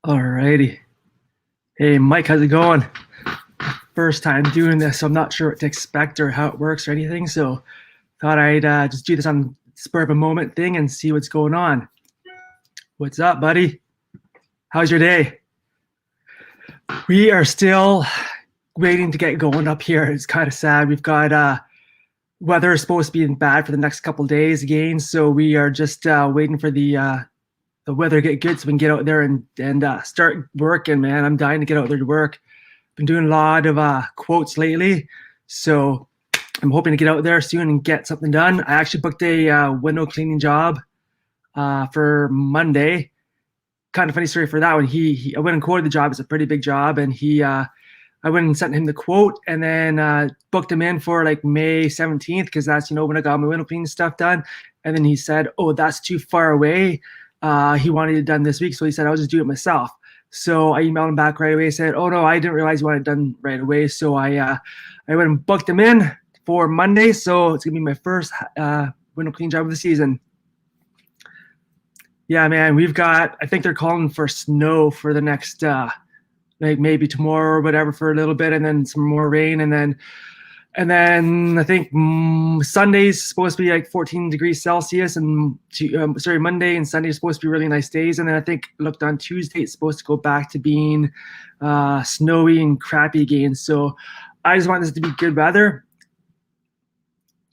Alrighty. Hey, Mike, how's it going? First time doing this, so I'm not sure what to expect or how it works or anything. So thought I'd just do this on spur of a moment thing and see what's going on. What's up, buddy? How's your day? We are still waiting to get going up here. It's kind of sad. We've got weather is supposed to be bad for the next couple of days again, so we are just waiting for the weather to get good so we can get out there and start working, man. I'm dying to get out there to work. Been doing a lot of quotes lately, so I'm hoping to get out there soon and get something done. I actually booked a window cleaning job for Monday. Kind of funny story for that one. I went and quoted the job. It's a pretty big job, and I went and sent him the quote, and then booked him in for like May 17th because that's when I got my window cleaning stuff done. And then he said, "Oh, that's too far away." He wanted it done this week, so he said I'll just do it myself. So I emailed him back right away. Said, "Oh no, I didn't realize you wanted it done right away." So I went and booked him in for Monday. So it's gonna be my first window clean job of the season. Yeah, man, I think they're calling for snow for the next like maybe tomorrow or whatever for a little bit, and then some more rain, and then I think Sunday's supposed to be like 14 degrees Celsius, and Monday and Sunday is supposed to be really nice days. And then I think looked on Tuesday, it's supposed to go back to being snowy and crappy again. So I just want this to be good weather.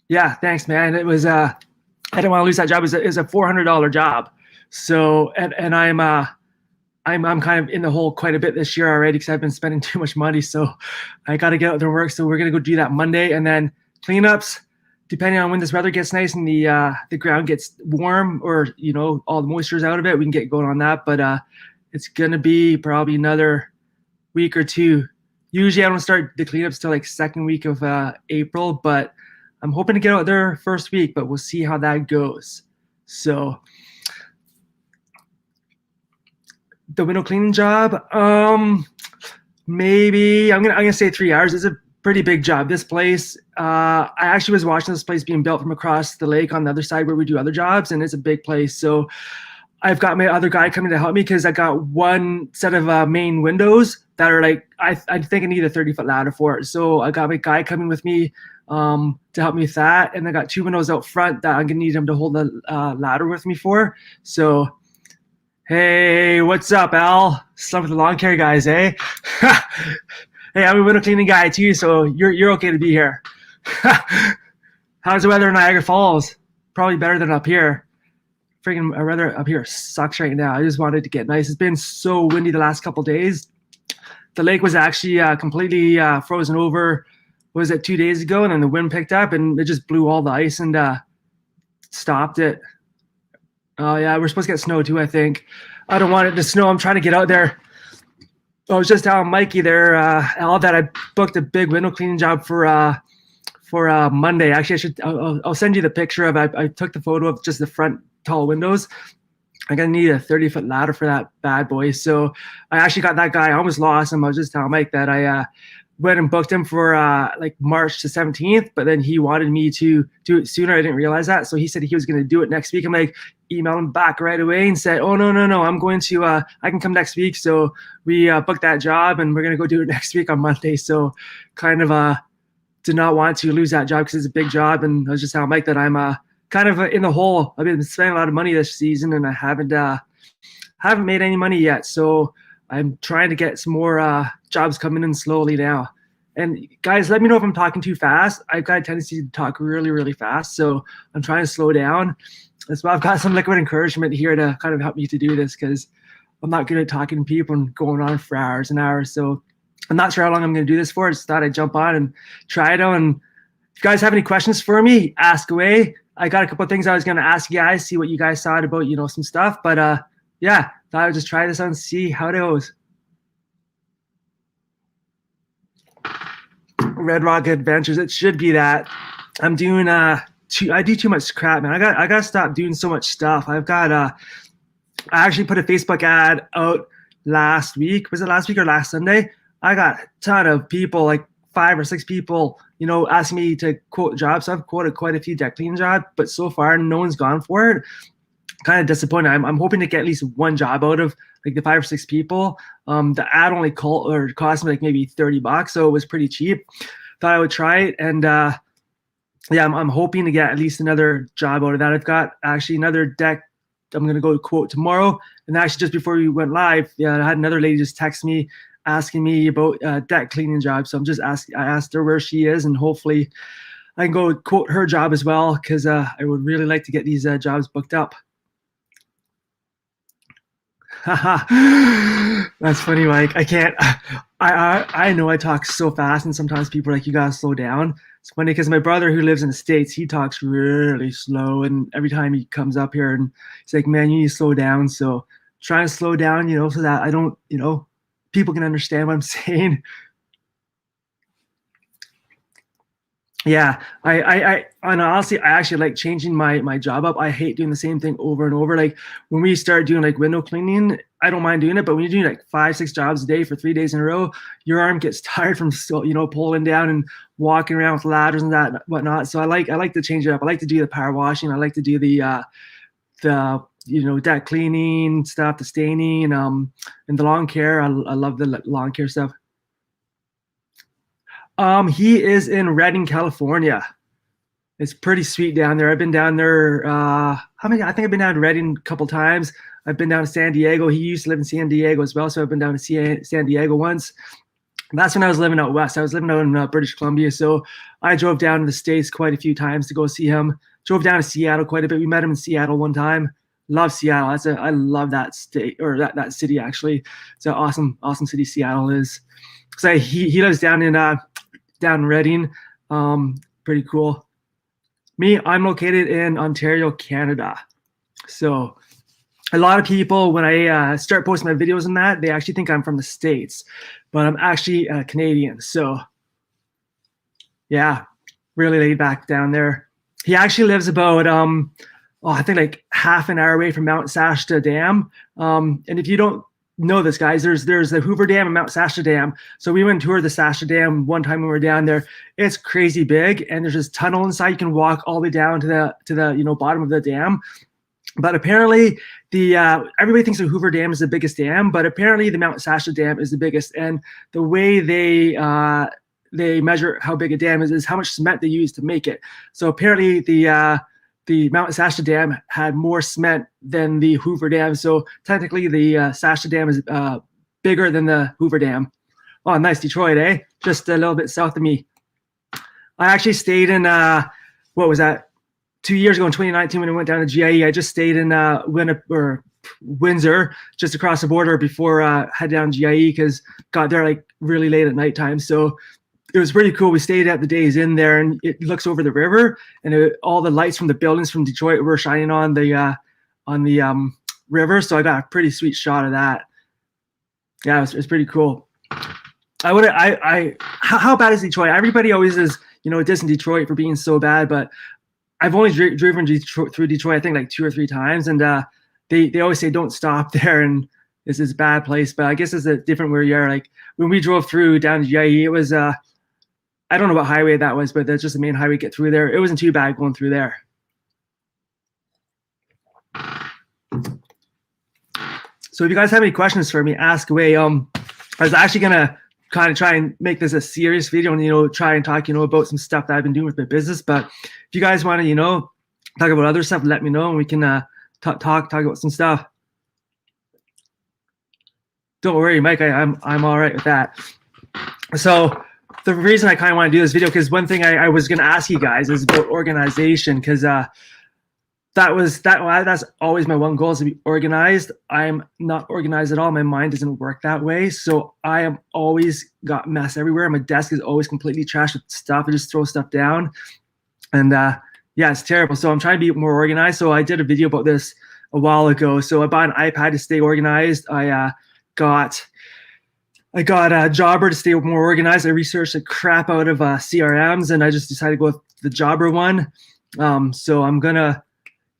Yeah, thanks, man. It was I didn't want to lose that job. It was a $400 job. So and I'm kind of in the hole quite a bit this year already because I've been spending too much money. So I got to get out there and work. So we're going to go do that Monday, and then cleanups, depending on when this weather gets nice and the ground gets warm, or, all the moisture's out of it, we can get going on that. But it's going to be probably another week or two. Usually I don't start the cleanups till like second week of April, but I'm hoping to get out there first week, but we'll see how that goes. So the window cleaning job, maybe I'm gonna say 3 hours. It's a pretty big job. This place, I actually was watching this place being built from across the lake on the other side where we do other jobs, and it's a big place. So I've got my other guy coming to help me because I got one set of main windows that are like I think I need a 30-foot ladder for it. So I got my guy coming with me to help me with that, and I got 2 windows out front that I'm gonna need him to hold the ladder with me for. So. Hey, what's up, Al? Some of the lawn care guys, eh? Hey, I'm a window cleaning guy too, so you're okay to be here. How's the weather in Niagara Falls? Probably better than up here. Freaking weather up here sucks right now. I just wanted to get nice. It's been so windy the last couple days. The lake was actually completely frozen over. Was it 2 days ago? And then the wind picked up and it just blew all the ice and stopped it. Oh, yeah, we're supposed to get snow too, I think. I don't want it to snow. I'm trying to get out there. I was just telling Mikey there, Al, that I booked a big window cleaning job for Monday. Actually, I'll send you the picture of it. I took the photo of just the front tall windows. I'm going to need a 30-foot ladder for that bad boy. So I actually got that guy. I almost lost him. I was just telling Mike that I went and booked him for like March the 17th, but then he wanted me to do it sooner. I didn't realize that. So he said he was going to do it next week. I'm like, emailed him back right away and said, "Oh, no, I'm going to, I can come next week." So we booked that job and we're going to go do it next week on Monday. So kind of did not want to lose that job because it's a big job. And I was just telling Mike that I'm kind of in the hole. I've been spending a lot of money this season and I haven't made any money yet. So I'm trying to get some more jobs coming in slowly now. And guys, let me know if I'm talking too fast. I've got a tendency to talk really, really fast. So I'm trying to slow down. That's why I've got some liquid encouragement here to kind of help me to do this because I'm not good at talking to people and going on for hours and hours. So I'm not sure how long I'm going to do this for. I just thought I'd jump on and try it out. And if you guys have any questions for me, ask away. I got a couple of things I was going to ask you guys, see what you guys thought about, some stuff. But yeah, thought I would just try this out and see how it goes. Red Rock Adventures. It should be that. I'm doing I do too much crap, man. I got to stop doing so much stuff. I've got I actually put a Facebook ad out last week. Was it last week or last Sunday? I got a ton of people, like 5 or 6 people, asking me to quote jobs. So I've quoted quite a few deck cleaning jobs, but so far no one's gone for it. kind of disappointed. I'm hoping to get at least one job out of like the 5 or 6 people. The ad only cost me like maybe $30, so it was pretty cheap. Thought I would try it, and yeah, I'm hoping to get at least another job out of that. I've got actually another deck I'm gonna go quote tomorrow, and actually just before we went live, yeah, I had another lady just text me asking me about deck cleaning job. So I asked her where she is, and hopefully I can go quote her job as well, because I would really like to get these jobs booked up. That's funny, Mike. I can't. I know I talk so fast, and sometimes people are like, you gotta slow down. It's funny because my brother who lives in the States, he talks really slow, and every time he comes up here and he's like, man, you need to slow down. So trying to slow down, so that I don't, people can understand what I'm saying. Yeah, and honestly, I actually like changing my job up. I hate doing the same thing over and over. Like when we start doing like window cleaning, I don't mind doing it, but when you're doing like 5, 6 jobs a day for 3 days in a row, your arm gets tired from pulling down and walking around with ladders and that whatnot. So I like to change it up. I like to do the power washing. I like to do the deck cleaning stuff, the staining, and the lawn care. I love the lawn care stuff. He is in Redding, California. It's pretty sweet down there. I've been down there. I think I've been down to Redding a couple times. I've been down to San Diego. He used to live in San Diego as well, so I've been down to San Diego once. That's when I was living out west. I was living out in British Columbia, so I drove down to the States quite a few times to go see him. Drove down to Seattle quite a bit. We met him in Seattle one time. Love Seattle. I love that state, or that city actually. It's an awesome city Seattle is. So he lives down in Redding. Pretty cool. Me, I'm located in Ontario, Canada. So a lot of people, when I start posting my videos and that, they actually think I'm from the States, but I'm actually Canadian. So yeah, really laid back down there. He actually lives about, I think like half an hour away from Mount Shasta Dam. And if you don't know this, guys, there's the Hoover Dam and Mount Shasta Dam. So we went and toured the Shasta Dam one time when we were down there. It's crazy big, and there's this tunnel inside. You can walk all the way down to the bottom of the dam. But apparently everybody thinks the Hoover Dam is the biggest dam, but apparently the Mount Shasta Dam is the biggest. And the way they measure how big a dam is how much cement they use to make it. So apparently the Mount Shasta Dam had more cement than the Hoover Dam. So technically the Shasta Dam is bigger than the Hoover Dam. Oh, nice, Detroit, eh? Just a little bit south of me. I actually stayed in, what was that? 2 years ago in 2019 when I went down to GIE, I just stayed in Windsor, just across the border before I head down to GIE, because got there like really late at nighttime. So it was pretty cool. We stayed at the Days Inn there, and it looks over the river, and all the lights from the buildings from Detroit were shining on the river. So I got a pretty sweet shot of that. Yeah, it was pretty cool. How bad is Detroit? Everybody always is, dissing Detroit for being so bad, but I've only driven through Detroit, I think like 2 or 3 times, and they always say don't stop there, and this is a bad place. But I guess it's a different where you are. Like when we drove through down to GIE, it was I don't know what highway that was, but that's just the main highway to get through there. It wasn't too bad going through there. So if you guys have any questions for me, ask away. I was actually gonna kind of try and make this a serious video and try and talk about some stuff that I've been doing with my business. But if you guys want to talk about other stuff, let me know, and we can talk about some stuff. Don't worry, Mike, I'm all right with that. So the reason I kind of want to do this video, because one thing I was going to ask you guys is about organization, because that's always my one goal, is to be organized. I'm not organized at all. My mind doesn't work that way. So I am always got mess everywhere. My desk is always completely trashed with stuff. I just throw stuff down. And yeah, it's terrible. So I'm trying to be more organized. So I did a video about this a while ago. So I bought an iPad to stay organized. I got a Jobber to stay more organized. I researched the crap out of CRMs, and I just decided to go with the Jobber one. So I'm going to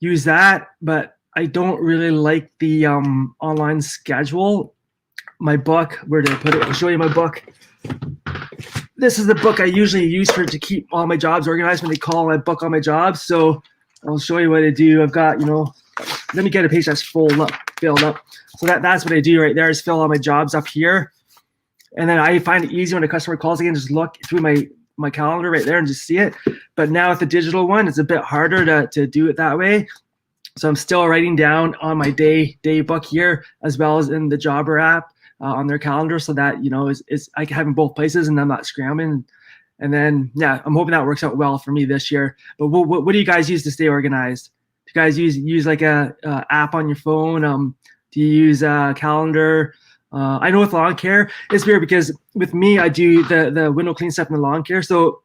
use that, but I don't really like the online schedule. My book, where did I put it? I'll show you my book. This is the book I usually use to keep all my jobs organized when they call. I book all my jobs. So I'll show you what I do. I've got, let me get a page that's filled up. So that's what I do right there is fill all my jobs up here. And then I find it easy when a customer calls again, just look through my calendar right there and just see it. But now with the digital one, it's a bit harder to do it that way. So I'm still writing down on my day book here, as well as in the Jobber app on their calendar, so that, you know, is I can have in both places and I'm not scrambling. And then, yeah, I'm hoping that works out well for me this year. But what do you guys use to stay organized? Do you guys use like a app on your phone? Do you use a calendar? I know with lawn care, it's weird because with me, I do the window clean stuff in the lawn care. So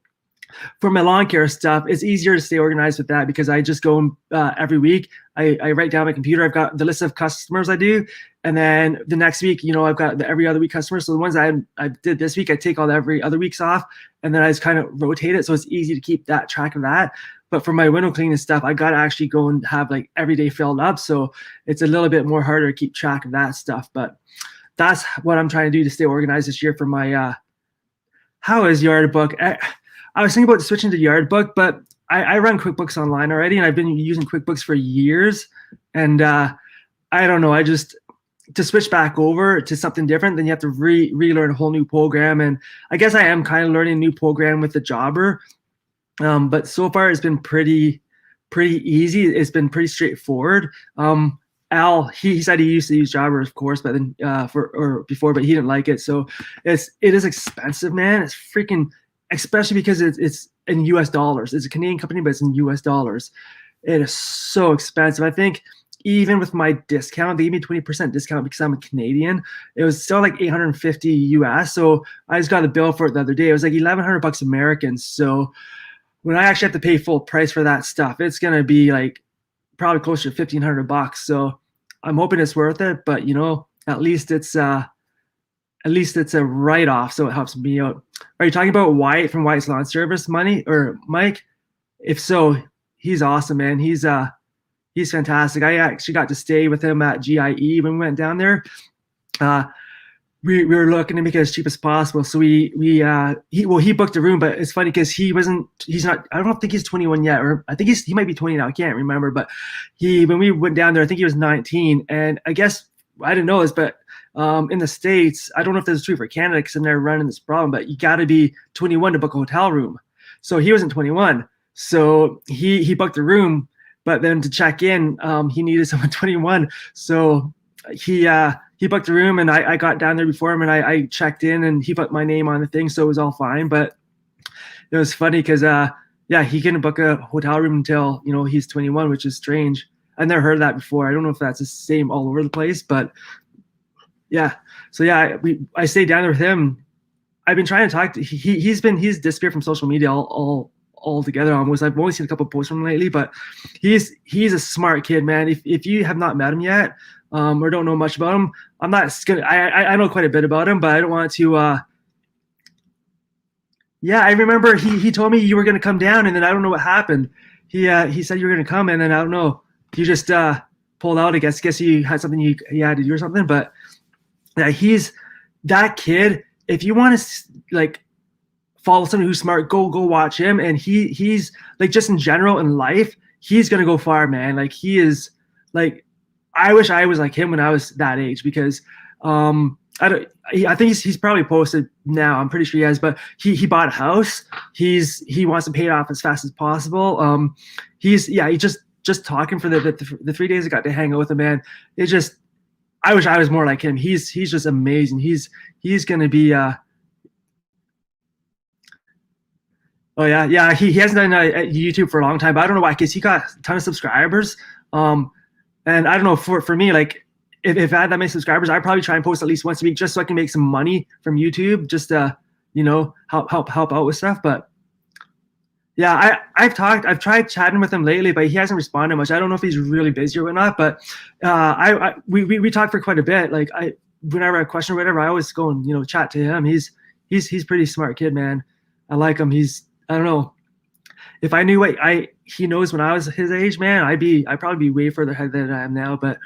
for my lawn care stuff, it's easier to stay organized with that because I just go every week. I write down my computer. I've got the list of customers I do. And then the next week, you know, I've got the every other week customers. So the ones I did this week, I take all the every other weeks off. And then I just kind of rotate it. So it's easy to keep that track of that. But for my window cleaning stuff, I got to actually go and have like every day filled up. So it's a little bit more harder to keep track of that stuff. But that's what I'm trying to do to stay organized this year for my how is Yardbook. I was thinking about switching to Yardbook, but I run QuickBooks online already, and I've been using QuickBooks for years. And I don't know, to switch back over to something different, then you have to relearn a whole new program. And I guess I am kind of learning a new program with the Jobber. But so far it's been pretty easy. It's been pretty straightforward. Al, he said he used to use Jobber, of course, but then before, but he didn't like it. So it is expensive, man. It's freaking, especially because it's in US dollars. It's a Canadian company, but it's in US dollars. It is so expensive. I think even with my discount, they gave me 20% discount because I'm a Canadian. It was still like 850 US. So I just got a bill for it the other day. It was like 1,100 bucks American. So when I actually have to pay full price for that stuff, it's gonna be like probably closer to 1,500 bucks. So I'm hoping it's worth it. But you know, at least it's a write-off, so it helps me out. Are you talking about Wyatt from Wyatt's Lawn Service, Money or Mike? If so, he's awesome, man. He's fantastic. I actually got to stay with him at GIE when we went down there. We were looking to make it as cheap as possible. So he booked a room, but it's funny because he's not, I don't think he's 21 yet, or I think he might be 20 now. I can't remember, but when we went down there, I think he was 19. And I guess, I didn't know this, but in the States, I don't know if this is true for Canada because I've never run into this problem, but you got to be 21 to book a hotel room. So he wasn't 21. So he booked the room, but then to check in, he needed someone 21. So he booked the room, and I got down there before him, and I checked in, and he put my name on the thing, so it was all fine. But it was funny because he couldn't book a hotel room until, you know, he's 21, which is strange. I've never heard of that before. I don't know if that's the same all over the place, but yeah. So yeah, I stayed down there with him. I've been trying to talk to he's disappeared from social media all together almost. I've only seen a couple of posts from him lately, but he's a smart kid, man. If you have not met him yet, or don't know much about him, I'm not gonna. I know quite a bit about him, but I don't want to. Yeah, I remember he told me you were gonna come down, and then I don't know what happened. He said you were gonna come, and then I don't know. You just pulled out. I guess he had something he had to do or something. But yeah, he's that kid. If you want to like follow someone who's smart, go watch him. And he's like, just in general in life, he's gonna go far, man. Like he is like. I wish I was like him when I was that age because I think he's probably posted now. I'm pretty sure he has, but he bought a house. He wants to pay it off as fast as possible. He just talking for the 3 days I got to hang out with him, man. It just, I wish I was more like him. He's just amazing. He's gonna be oh yeah. He hasn't done YouTube for a long time, but I don't know why, because he got a ton of subscribers. And I don't know, for me, like if I had that many subscribers, I'd probably try and post at least once a week just so I can make some money from YouTube, just to, you know, help out with stuff. But yeah, I've tried chatting with him lately, but he hasn't responded much. I don't know if he's really busy or whatnot, but we talked for quite a bit. Like whenever I have a question or whatever, I always go and, you know, chat to him. He's pretty smart kid, man. I like him. I don't know. If I knew what he knows when I was his age, man, I'd probably be way further ahead than I am now. But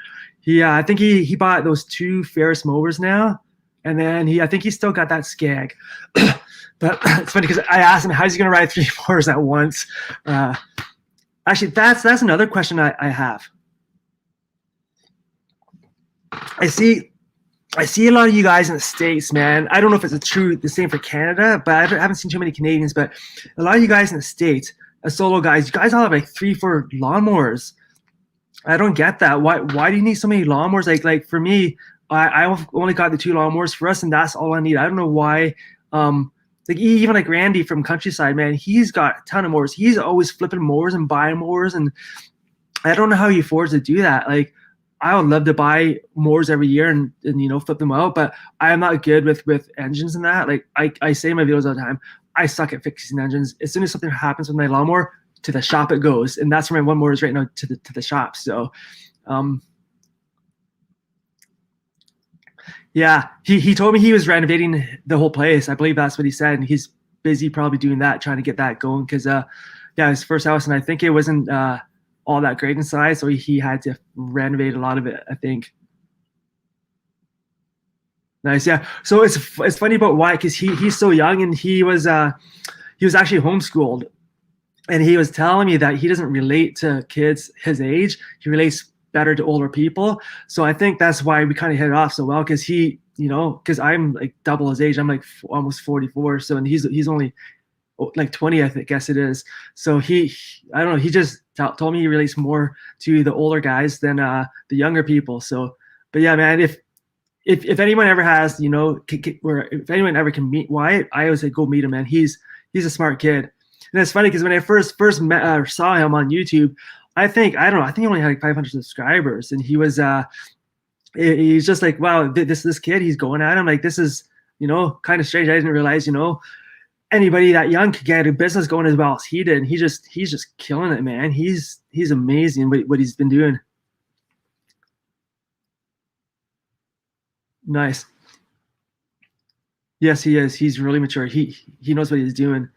I think he bought those 2 Ferris mowers now, and then I think he's still got that Skag. But it's funny because I asked him, how's he gonna ride 3 mowers at once? Actually, that's another question I have. I see a lot of you guys in the States, man. I don't know if it's the same for Canada, but I haven't seen too many Canadians. But a lot of you guys in the States, solo guys, you guys all have like 3-4 lawnmowers. I don't get that. Why do you need so many lawnmowers? Like for me, I've only got the 2 lawnmowers for us, and that's all I need. I don't know why. Like even like Randy from Countryside, man, he's got a ton of mowers. He's always flipping mowers and buying mowers, and I don't know how he affords to do that. Like I would love to buy mowers every year and flip them out, but I am not good with engines and that. Like I say in my videos all the time, I suck at fixing engines. As soon as something happens with my lawnmower, to the shop it goes, and that's where my one mower is right now, to the shop. So yeah, he told me he was renovating the whole place. I believe that's what he said, and he's busy probably doing that, trying to get that going, because yeah, his first house, and I think it wasn't all that great inside, so he had to renovate a lot of it, I think. Nice, yeah. So it's funny about Wyatt, because he's so young, and he was actually homeschooled, and he was telling me that he doesn't relate to kids his age. He relates better to older people. So I think that's why we kind of hit it off so well, because because I'm like double his age. I'm like almost 44. So, and he's only like 20, I guess it is. So I don't know. He just told me he relates more to the older guys than the younger people. So, but yeah, man, if anyone ever has, or if anyone ever can meet Wyatt, I always say go meet him, man. He's a smart kid. And it's funny because when I first met, saw him on YouTube, I think he only had like 500 subscribers, and he's just like, wow, this kid, he's going at him like, this is kind of strange. I didn't realize anybody that young could get a business going as well as he did. And he's just killing it, man. He's amazing what he's been doing. Nice. Yes, he is. He's really mature. He knows what he's doing.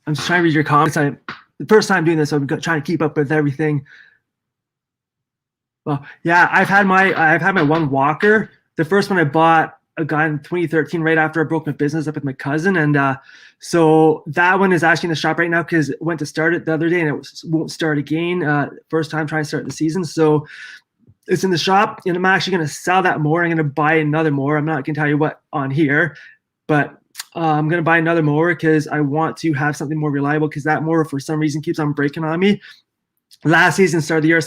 I'm just trying to read your comments. The first time doing this, so I'm trying to keep up with everything. Well, yeah, I've had my one walker. The first one I bought, I got in 2013, right after I broke my business up with my cousin, and so that one is actually in the shop right now because it went to start it the other day and it won't start again. First time trying to start the season, so it's in the shop, and I'm actually going to sell that mower. I'm going to buy another mower. I'm not going to tell you what on here, but I'm going to buy another mower because I want to have something more reliable, because that mower for some reason keeps on breaking on me. Last season, start of the year,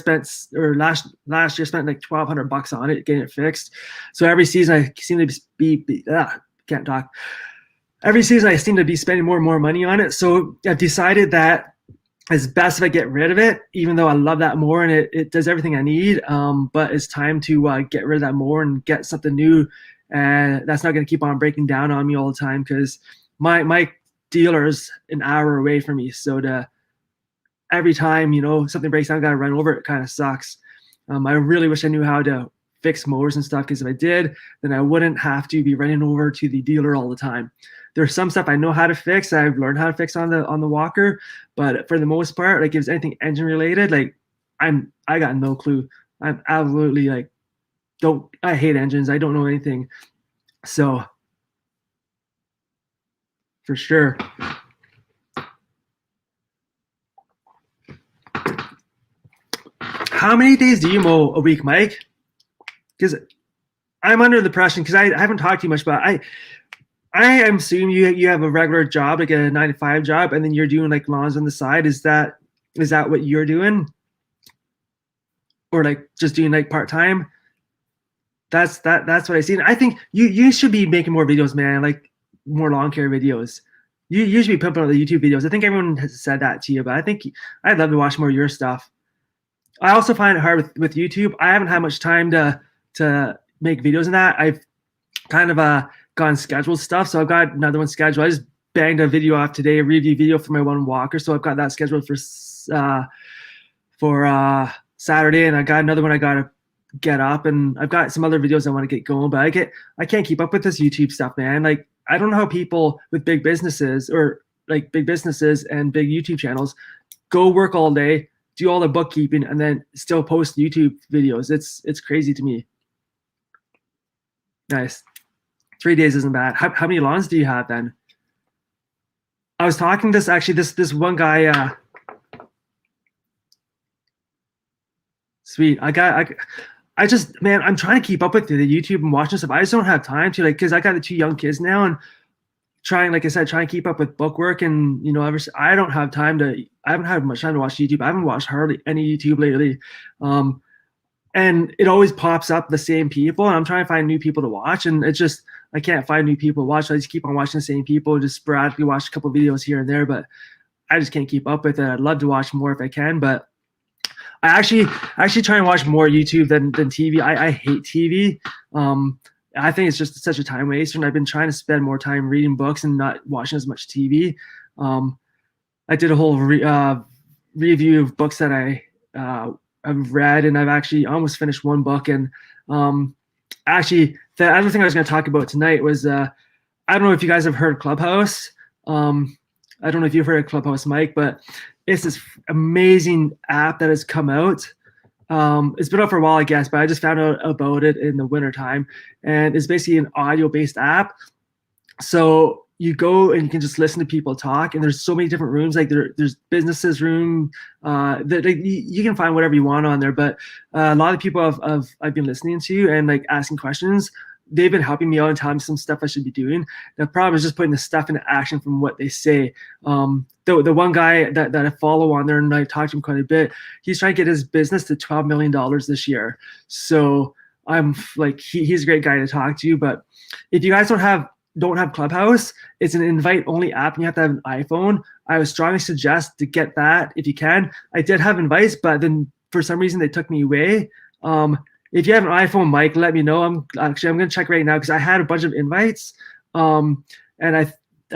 last year spent like $1,200 on it, getting it fixed. So every season I seem to be can't talk. Every season I seem to be spending more and more money on it. So I've decided that it's best if I get rid of it, even though I love that mower and it does everything I need. But it's time to get rid of that mower and get something new. And that's not going to keep on breaking down on me all the time, because my dealer's an hour away from me. So every time something breaks down, I got to run over it. It kind of sucks. I really wish I knew how to fix mowers and stuff, because if I did, then I wouldn't have to be running over to the dealer all the time. There's some stuff I know how to fix. I've learned how to fix on the walker, but for the most part, like if it's anything engine related, like I got no clue. I'm absolutely like I hate engines. I don't know anything. So for sure. How many days do you mow a week, Mike? Because I'm under the impression, because I haven't talked to you much, but I am assuming you have a regular job, like a 9-to-5 job, and then you're doing like lawns on the side. Is that what you're doing, or like just doing like part time? That's what I see. And I think you should be making more videos, man. Like more lawn care videos. You should be pumping out the YouTube videos. I think everyone has said that to you, but I think I'd love to watch more of your stuff. I also find it hard with YouTube. I haven't had much time to make videos in that. I've kind of gone scheduled stuff, so I've got another one scheduled. I just banged a video off today, a review video for my one walker, so I've got that scheduled for Saturday, and I got another one I gotta get up, and I've got some other videos I want to get going, but I can't keep up with this YouTube stuff, man. Like I don't know how people with big businesses and big YouTube channels go work all day, do all the bookkeeping, and then still post YouTube videos. It's crazy to me. Nice. 3 days isn't bad. How many lawns do you have then? I was talking to this one guy. Sweet. I just, man, I'm trying to keep up with the YouTube and watching stuff. I just don't have time to, like, because I got the 2 young kids now, and trying, like I said, trying to keep up with bookwork, and I don't have time to. I haven't had much time to watch YouTube. I haven't watched hardly any YouTube lately, and it always pops up the same people, and I'm trying to find new people to watch, and it's just I can't find new people to watch. So I just keep on watching the same people, just sporadically watch a couple of videos here and there, but I just can't keep up with it. I'd love to watch more if I can, but I actually try and watch more YouTube than TV. I hate TV. I think it's just such a time waster, and I've been trying to spend more time reading books and not watching as much TV. I did a whole review of books that I've read, and I've actually almost finished one book. And actually, the other thing I was going to talk about tonight was I don't know if you guys have heard of Clubhouse. I don't know if you've heard of Clubhouse, Mike, but it's this amazing app that has come out. It's been out for a while, I guess, but I just found out about it in the wintertime. And it's basically an audio-based app. So you go and you can just listen to people talk, and there's so many different rooms. Like there's businesses room. You can find whatever you want on there. But a lot of people I've been listening to and like asking questions. They've been helping me out and telling me some stuff I should be doing. The problem is just putting the stuff into action from what they say. The one guy that I follow on there, and I talked to him quite a bit, he's trying to get his business to $12 million this year. So I'm like, he's a great guy to talk to. But if you guys don't have Clubhouse, it's an invite-only app, and you have to have an iPhone. I would strongly suggest to get that if you can. I did have invites, but then for some reason they took me away. If you have an iPhone, Mike, let me know. I'm going to check right now because I had a bunch of invites, and I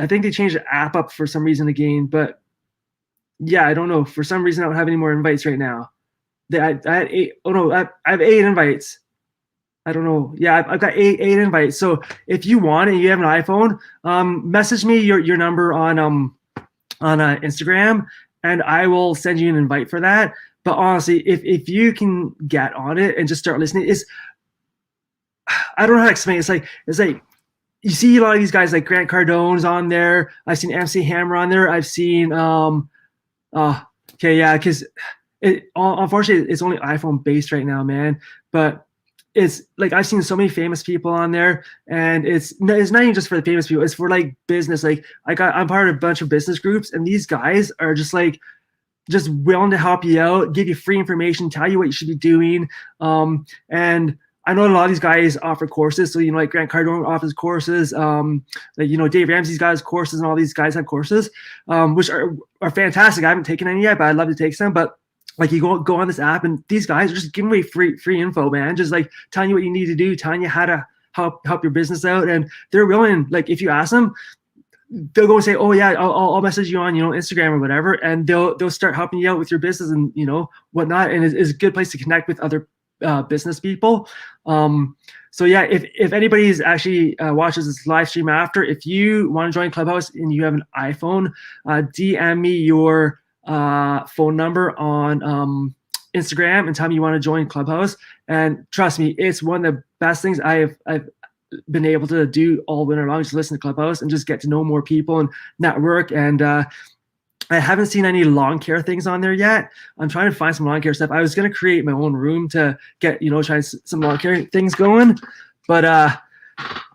think they changed the app up for some reason again. But yeah, I don't know. For some reason, I don't have any more invites right now. I had 8. Oh no, I have 8 invites. I don't know. Yeah, I've got eight invites. So if you want and you have an iPhone, message me your number on Instagram, and I will send you an invite for that. But honestly, if you can get on it and just start listening, I don't know how to explain it. It's like you see a lot of these guys like Grant Cardone's on there. I've seen MC Hammer on there. I've seen because unfortunately it's only iPhone based right now, man. But it's like I've seen so many famous people on there, and it's not even just for the famous people. It's for like business. Like I'm part of a bunch of business groups, and these guys are just willing to help you out, give you free information, tell you what you should be doing. And I know a lot of these guys offer courses. So, like Grant Cardone offers courses. Dave Ramsey's got his courses, and all these guys have courses, which are fantastic. I haven't taken any yet, but I'd love to take some. But like you go on this app, and these guys are just giving away free info, man. Just like telling you what you need to do, telling you how to help your business out. And they're willing, like if you ask them, they'll go and say, oh yeah, I'll message you on, Instagram or whatever. And they'll start helping you out with your business and, whatnot. And it's a good place to connect with other business people. So yeah, if anybody's actually watches this live stream after, if you want to join Clubhouse and you have an iPhone, DM me your phone number on Instagram and tell me you want to join Clubhouse. And trust me, it's one of the best things I've been able to do all winter long, just listen to Clubhouse and just get to know more people and network. And I haven't seen any lawn care things on there yet. I'm trying to find some lawn care stuff. I was going to create my own room to get, try some lawn care things going, but I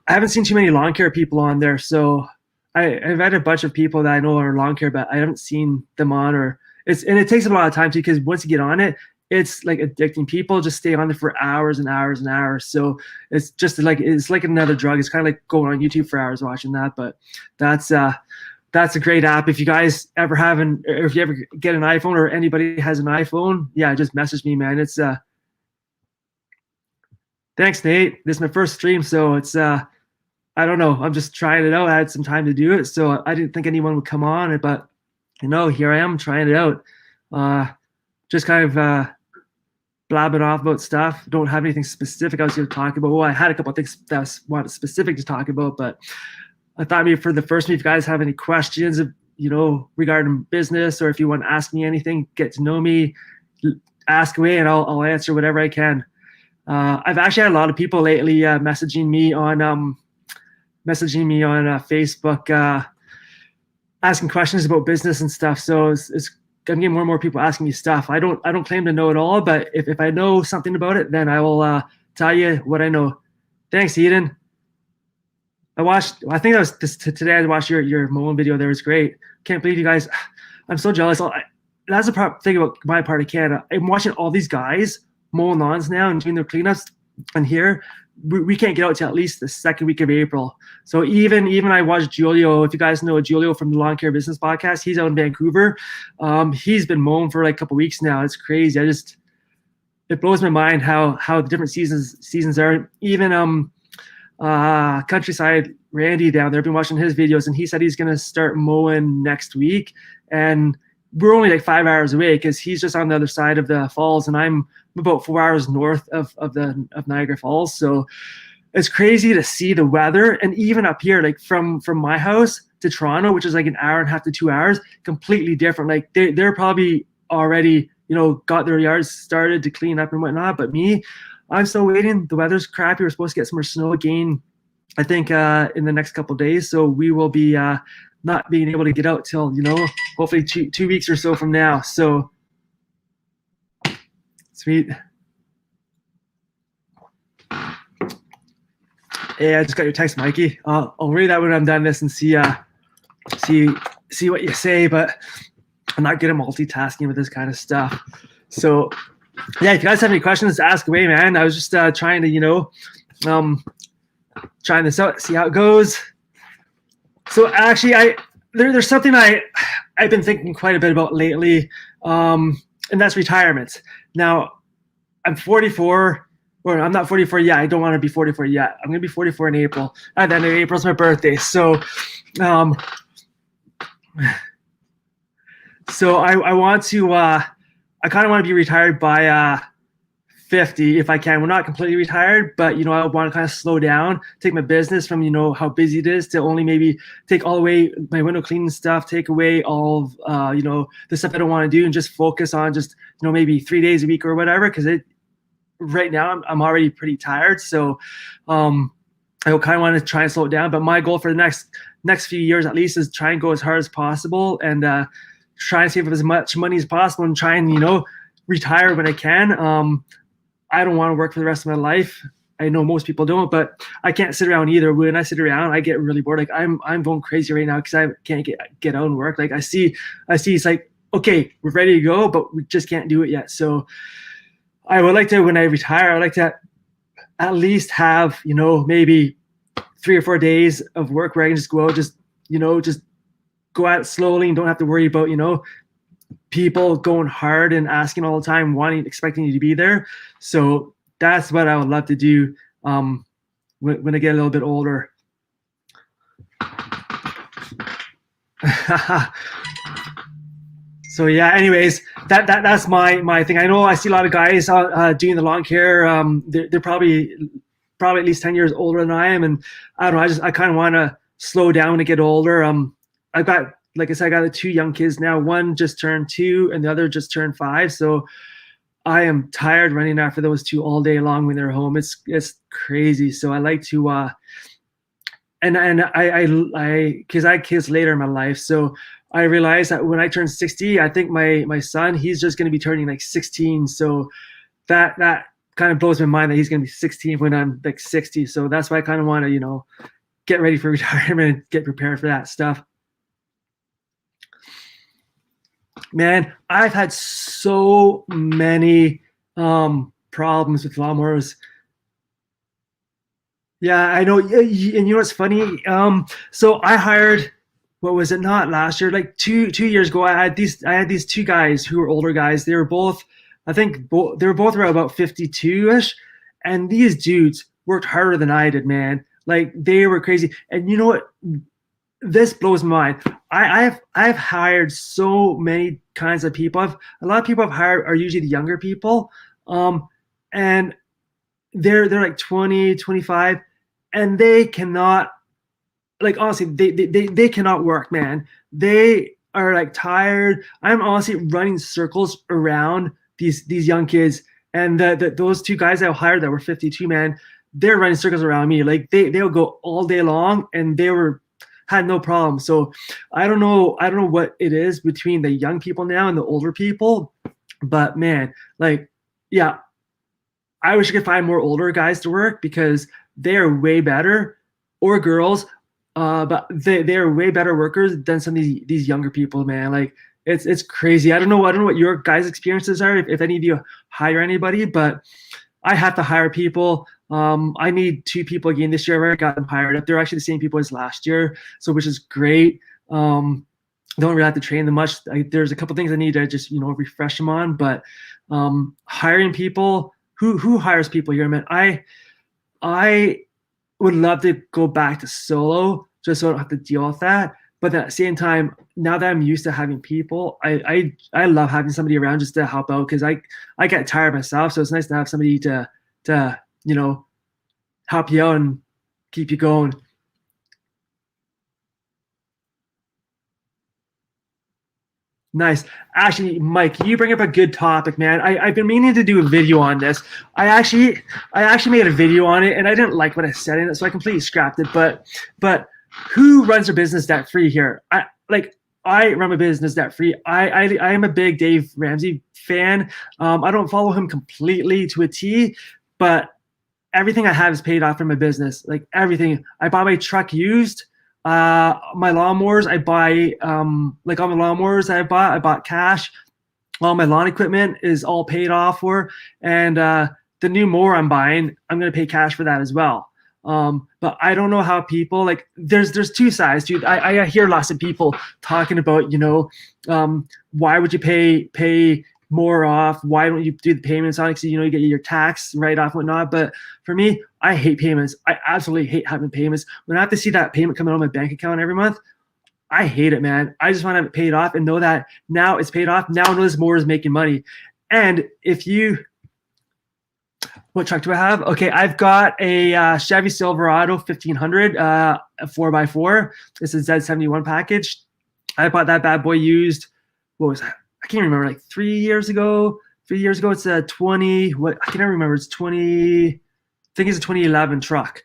haven't seen too many lawn care people on there. So I've had a bunch of people that I know are lawn care, but I haven't seen them on, and it takes a lot of time too, because once you get on it, it's like addicting. People just stay on there for hours and hours and hours. So it's just it's like another drug. It's kind of like going on YouTube for hours watching that. But that's a great app. If you guys ever or if you ever get an iPhone or anybody has an iPhone, yeah, just message me, man. It's thanks, Nate. This is my first stream, so it's I don't know. I'm just trying it out. I had some time to do it, so I didn't think anyone would come on it, but here I am trying it out. Just kind of blabbing off about stuff. Don't have anything specific I was going to talk about. Well, I had a couple of things that I wanted specific to talk about, but I thought maybe for the first meet, if you guys have any questions, regarding business, or if you want to ask me anything, get to know me, ask away, and I'll answer whatever I can. I've actually had a lot of people lately messaging me on Facebook, asking questions about business and stuff. So it's getting more and more people asking me stuff. I don't claim to know it all, but if I know something about it, then I will tell you what I know. Thanks, Eden. I think that was today. I watched your mowing video. There was great. Can't believe you guys. I'm so jealous. That's the thing about my part of Canada. I'm watching all these guys mowing lawns now and doing their cleanups, and here we can't get out till at least the second week of April. So even I watched Julio. If you guys know Julio from the Lawn Care Business Podcast, he's out in Vancouver. He's been mowing for like a couple weeks now. It's crazy. It blows my mind how the different seasons are. Even Countryside Randy down there, I've been watching his videos, and he said he's gonna start mowing next week, and we're only like 5 hours away because he's just on the other side of the falls, and I'm about 4 hours north of Niagara Falls. So it's crazy to see the weather, and even up here, like from my house to Toronto, which is like an hour and a half to 2 hours, completely different. Like they're probably already, got their yards started to clean up and whatnot, but me, I'm still waiting. The weather's crappy. We're supposed to get some more snow again, I think, in the next couple of days. So we will be not being able to get out till, hopefully 2 weeks or so from now. So sweet. Hey, I just got your text, Mikey. I'll read that when I'm done this and see what you say, but I'm not good at multitasking with this kind of stuff. So yeah, if you guys have any questions, ask away, man. I was just trying to, trying this out, see how it goes. So actually, there's something I've been thinking quite a bit about lately, and that's retirement. Now, I'm 44, or I'm not 44 yet. I don't want to be 44 yet. I'm gonna be 44 in April. And then April's my birthday. So, I want to. I kind of want to be retired by 50 if I can. We're not completely retired, but I want to kind of slow down, take my business from how busy it is to only maybe take all away my window cleaning stuff, take away all of the stuff I don't want to do, and just focus on just maybe 3 days a week or whatever. Because right now I'm already pretty tired, so I kind of want to try and slow it down. But my goal for the next few years at least is try and go as hard as possible and try and save as much money as possible and try and retire when I can. I don't want to work for the rest of my life. I know most people don't, but I can't sit around either. When I sit around, I get really bored. Like I'm going crazy right now because I can't get out and work. Like I see it's like, okay, we're ready to go, but we just can't do it yet. So I would like to, when I retire, I'd like to at least have, maybe 3 or 4 days of work where I can just go out, just go out slowly and don't have to worry about, people going hard and asking all the time, expecting you to be there. So that's what I would love to do when I get a little bit older. So yeah, anyways, that's my thing. I know I see a lot of guys doing the lawn care. They're probably at least 10 years older than I am, and I don't know. I kind of want to slow down to get older. I've got, like I said, I got 2 young kids now. One just turned 2 and the other just turned 5. So I am tired running after those 2 all day long when they're home. It's crazy. So I like to, and I because I had kids later in my life. So I realized that when I turn 60, I think my son, he's just going to be turning like 16. So that kind of blows my mind that he's going to be 16 when I'm like 60. So that's why I kind of want to, get ready for retirement and get prepared for that stuff. Man, I've had so many problems with lawnmowers. Yeah, I know. And you know what's funny? So I hired, what was it? Not last year, like two years ago. I had these 2 guys who were older guys. They were both, I think, they were both around about 52ish, and these dudes worked harder than I did, man. Like they were crazy. And you know what? This blows my mind. I've hired so many kinds of people. A lot of people I've hired are usually the younger people, and they're like 20, 25, and they cannot, like honestly, they cannot work, man. They are like tired. I'm honestly running circles around these young kids, and those 2 guys I hired that were 52, man, they're running circles around me. Like they'll go all day long, and they were had no problem. So I don't know what it is between the young people now and the older people, but man, like, yeah, I wish I could find more older guys to work because they are way better, or girls, but they are way better workers than some of these younger people, man. Like it's crazy. I don't know what your guys' experiences are, if any of you hire anybody, but I have to hire people. I need 2 people again this year. I already got them hired up. They're actually the same people as last year, so which is great. Don't really have to train them much. There's a couple things I need to just refresh them on, but hiring people. Who hires people here, man? I would love to go back to solo just so I don't have to deal with that. But at the same time, now that I'm used to having people, I love having somebody around just to help out because I get tired myself. So it's nice to have somebody to help you out and keep you going. Nice. Actually, Mike, you bring up a good topic, man. I've been meaning to do a video on this. I actually made a video on it, and I didn't like what I said in it, so I completely scrapped it. But who runs their business debt free here? I run my business debt free. I am a big Dave Ramsey fan. I don't follow him completely to a T, but everything I have is paid off from my business. Like everything. I bought my truck used. My lawnmowers, I buy, like all my lawnmowers I bought cash. All my lawn equipment is all paid off for. And the new mower I'm buying, I'm going to pay cash for that as well. But I don't know how people like, there's 2 sides, dude. I hear lots of people talking about, why would you pay more off? Why don't you do the payments on it? So, you get your tax write off, whatnot. But for me, I hate payments. I absolutely hate having payments. When I have to see that payment coming out of my bank account every month, I hate it, man. I just want to have it paid off and know that now it's paid off. Now I know this more is making money. And what truck do I have? Okay, I've got a Chevy Silverado 1500, a 4x4. It's a Z71 package. I bought that bad boy used. What was that? I can't remember, like 3 years ago. 3 years ago, it's a 20. What I can never remember. It's 20. I think it's a 2011 truck.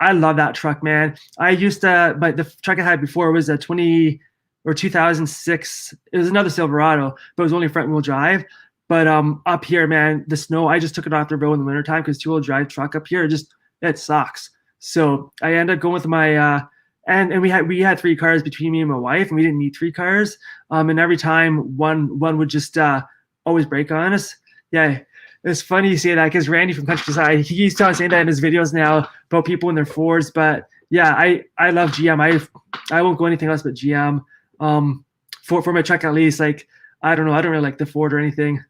I love that truck, man. I used to, but the truck I had before was a 2006. It was another Silverado, but it was only front wheel drive. But up here, man, the snow, I just took it off the road in the wintertime because 2-wheel drive truck up here, it sucks. So I ended up going with my and we had 3 cars between me and my wife, and we didn't need 3 cars. And every time one would just always break on us. Yeah, it's funny you say that because Randy from Countryside, he's saying that in his videos now about people in their Fords. But yeah, I love GM. I won't go anything else but GM. For my truck at least. Like I don't know, I don't really like the Ford or anything.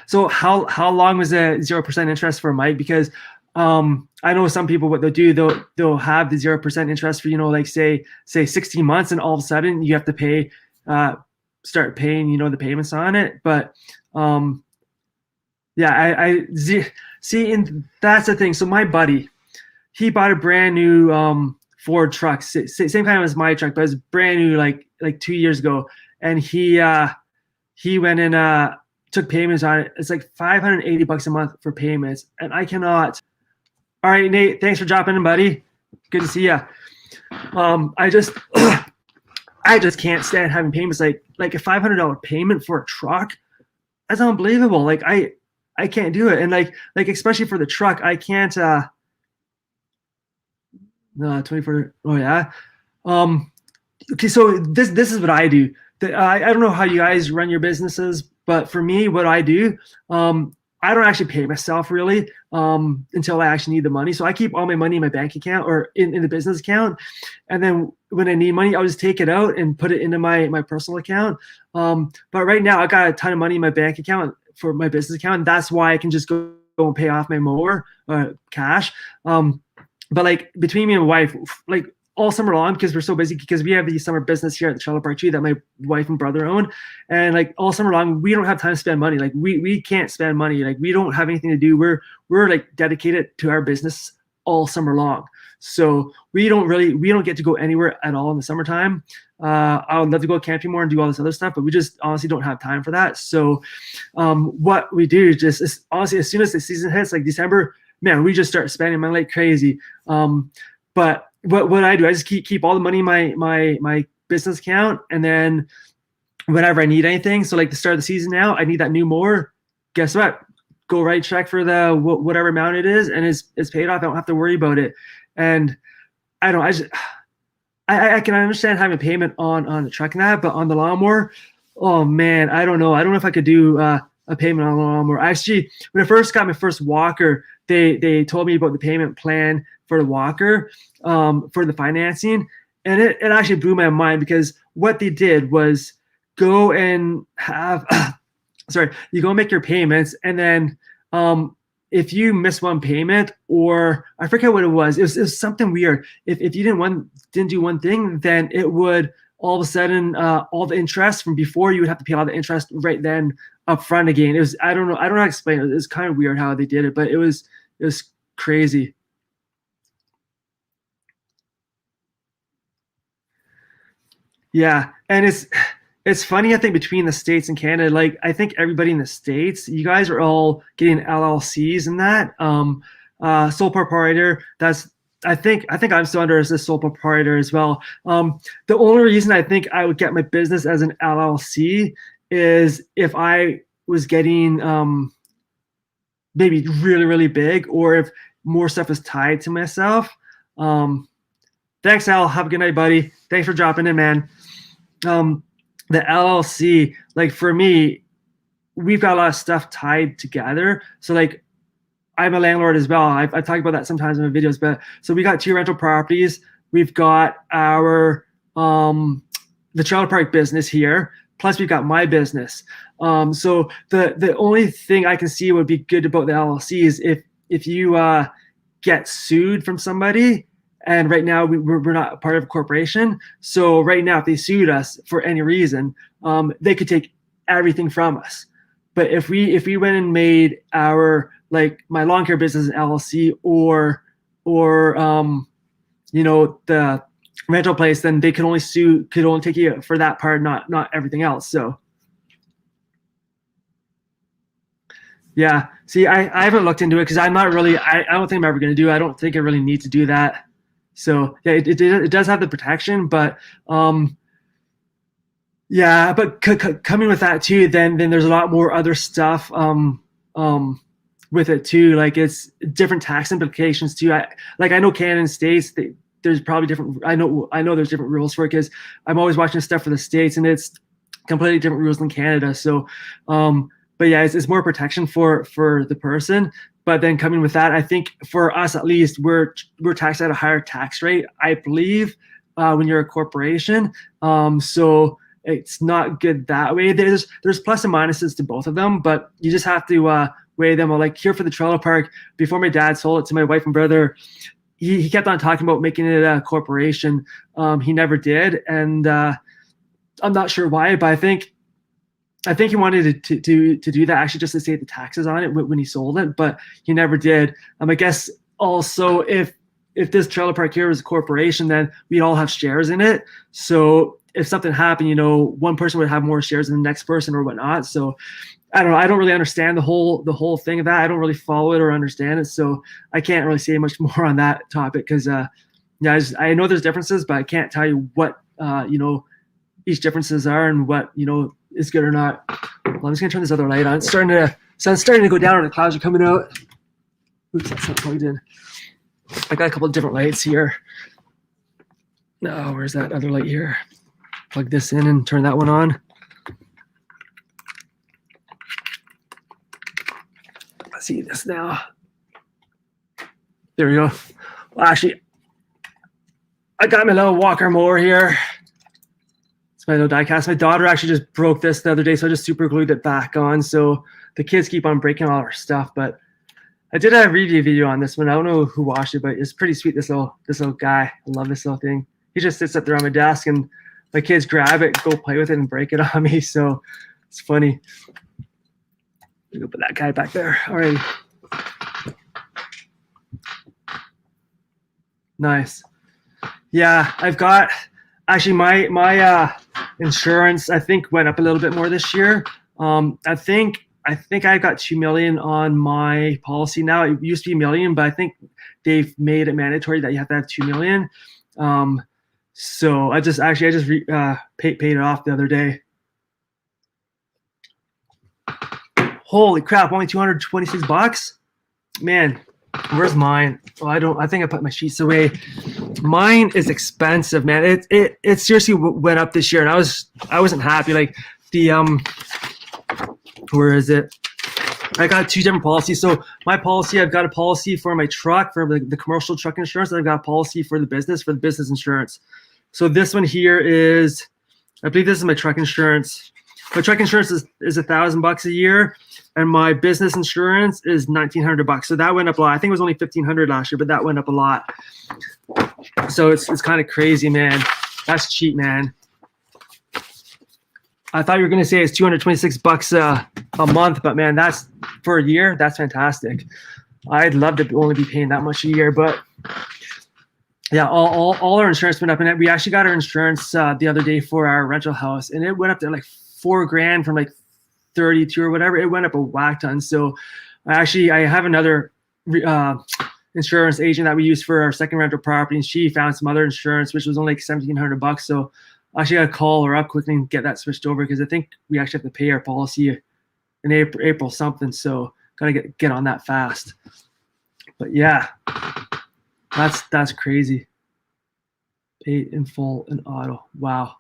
So how long was the 0% interest for Mike? Because I know some people, what they'll do, they'll have the 0% interest for, like say 16 months, and all of a sudden you have to start paying, the payments on it. But yeah, I see, and that's the thing. So my buddy, he bought a brand new Ford truck, same kind of as my truck, but it's brand new, like 2 years ago. And he went and took payments on it. It's like $580 a month for payments, and I cannot. All right, Nate, thanks for dropping in, buddy. Good to see you. I just can't stand having payments like a $500 payment for a truck. That's unbelievable. Like I can't do it, and like especially for the truck, I can't. 24. Oh yeah. Okay, so this is what I do. I don't know how you guys run your businesses, but for me, what I do, I don't actually pay myself really until I actually need the money. So I keep all my money in my bank account or in the business account. And then when I need money, I'll just take it out and put it into my personal account. But right now I got a ton of money in my bank account for my business account. And that's why I can just go and pay off my mower cash. But like between me and my wife, like all summer long, because we're so busy, because we have the summer business here at the Trailer Park too that my wife and brother own, and like all summer long we don't have time to spend money. Like we can't spend money. Like we don't have anything to do. We're like dedicated to our business all summer long. So we don't get to go anywhere at all in the summertime. I would love to go camping more and do all this other stuff, but we just honestly don't have time for that. So what we do is honestly, as soon as the season hits, like December, man, we just start spending money like crazy. But what I do, I just keep all the money in my business account, and then whenever I need anything, so like the start of the season now, I need that new mower. Guess what? Go write check for the whatever amount it is, and it's paid off. I don't have to worry about it. And I don't. I can understand having a payment on the truck and that, but on the lawnmower, oh man, I don't know. I don't know if I could do a payment on the lawnmower. Actually, when I first got my first walker, they told me about the payment plan for the walker, for the financing, and it actually blew my mind, because what they did was go and have sorry, you go make your payments, and then if you miss one payment, or I forget what it was something weird. If you didn't do one thing, then it would all of a sudden all the interest from before, you would have to pay all the interest right then up front again. It was, I don't know how to explain it. It's kind of weird how they did it, but it was crazy. Yeah, and it's funny, I think, between the States and Canada. Like, I think everybody in the States, you guys are all getting LLCs and that. Sole proprietor, that's, I think I'm still under as a sole proprietor as well. The only reason I think I would get my business as an LLC is if I was getting maybe really, really big, or if more stuff is tied to myself. Thanks, Al. Have a good night, buddy. Thanks for dropping in, man. The LLC, like for me, we've got a lot of stuff tied together. So like, I'm a landlord as well. I talk about that sometimes in my videos, but so we got 2 rental properties. We've got our, the trailer park business here. Plus we've got my business. So the only thing I can see would be good about the LLC is if you get sued from somebody. And right now we're not part of a corporation. So right now, if they sued us for any reason, they could take everything from us. But if we went and made our, like my lawn care business an LLC, or you know, the rental place, then they could only take you for that part, not everything else. So yeah, see, I haven't looked into it, because I'm not really, I don't think I'm ever going to do it. I don't think I really need to do that. So yeah, it does have the protection, but yeah, but coming with that too, then there's a lot more other stuff with it too. Like, it's different tax implications too. I know Canada and States, there's probably different. I know there's different rules for it, because I'm always watching stuff for the States, and it's completely different rules than Canada. So, but yeah, it's more protection for the person. But then coming with that, I think for us at least, we're taxed at a higher tax rate, I believe, when you're a corporation. So it's not good that way. There's plus and minuses to both of them, but you just have to weigh them. Like here for the trailer park, before my dad sold it to my wife and brother, he kept on talking about making it a corporation. He never did, and I'm not sure why, but I think he wanted to do that, actually, just to save the taxes on it when he sold it, but he never did. I guess also if this trailer park here was a corporation, then we'd all have shares in it. So if something happened, you know, one person would have more shares than the next person or whatnot. So I don't know. I don't really understand the whole thing of that. I don't really follow it or understand it. So I can't really say much more on that topic, because yeah, I know there's differences, but I can't tell you what you know, each differences are, and what, you know, is good or not. Well, I'm just gonna turn this other light on. Sun's starting to go down, and the clouds are coming out. Oops, that's not plugged in. I got a couple of different lights here. No, where's that other light here? Plug this in and turn that one on. Let's see this now. There we go. Well, actually, I got my little walker mower here. My little die cast. My daughter actually just broke this the other day, so I just super glued it back on. So the kids keep on breaking all our stuff. But I did a review video on this one. I don't know who watched it, but it's pretty sweet. This little guy. I love this little thing. He just sits up there on my desk, and my kids grab it, go play with it, and break it on me. So it's funny. Go put that guy back there. All right. Nice. Yeah, I've got. Actually, my insurance, I think, went up a little bit more this year. I think I think I got 2 million on my policy now. It used to be a million, but I think they've made it mandatory that you have to have 2 million. So I just paid it off the other day. Holy crap! Only $226, man. Where's mine? Oh, I think I put my sheets away. Mine is expensive, man. It seriously went up this year, and I wasn't happy. Like the where is it? I got two different policies. So my policy, I've got a policy for my truck, for the commercial truck insurance, and I've got a policy for the business insurance. So this one here is, I believe this is my truck insurance. My truck insurance is $1,000 a year, and my business insurance is $1,900. So that went up a lot. I think it was only $1,500 last year, but that went up a lot. So it's kind of crazy, man. That's cheap, man. I thought you were gonna say it's $226 a month, but man, that's for a year. That's fantastic. I'd love to only be paying that much a year, but yeah, all our insurance went up, and we actually got our insurance the other day for our rental house, and it went up to like $4,000 from like 32 or whatever. It went up a whack ton. So I have another insurance agent that we use for our second rental property, and she found some other insurance which was only like $1,700. So I actually got to call her up quickly and get that switched over, because I think we actually have to pay our policy in April something. So gotta get on that fast. But yeah, that's crazy. Paid in full and auto. Wow.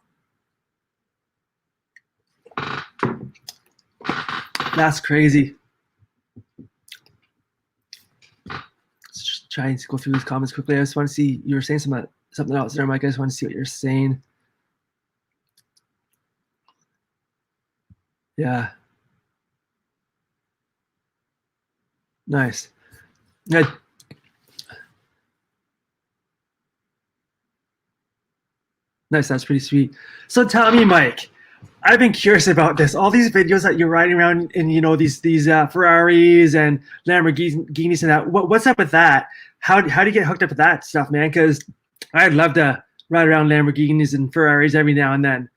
That's crazy. Let's just try and go through these comments quickly. I just want to see, you were saying something else there, Mike. I just want to see what you're saying. Yeah. Nice. Yeah. Nice. That's pretty sweet. So tell me, Mike, I've been curious about this. All these videos that you're riding around in, these Ferraris and Lamborghinis and that. What's up with that? How do you get hooked up with that stuff, man? Because I'd love to ride around Lamborghinis and Ferraris every now and then.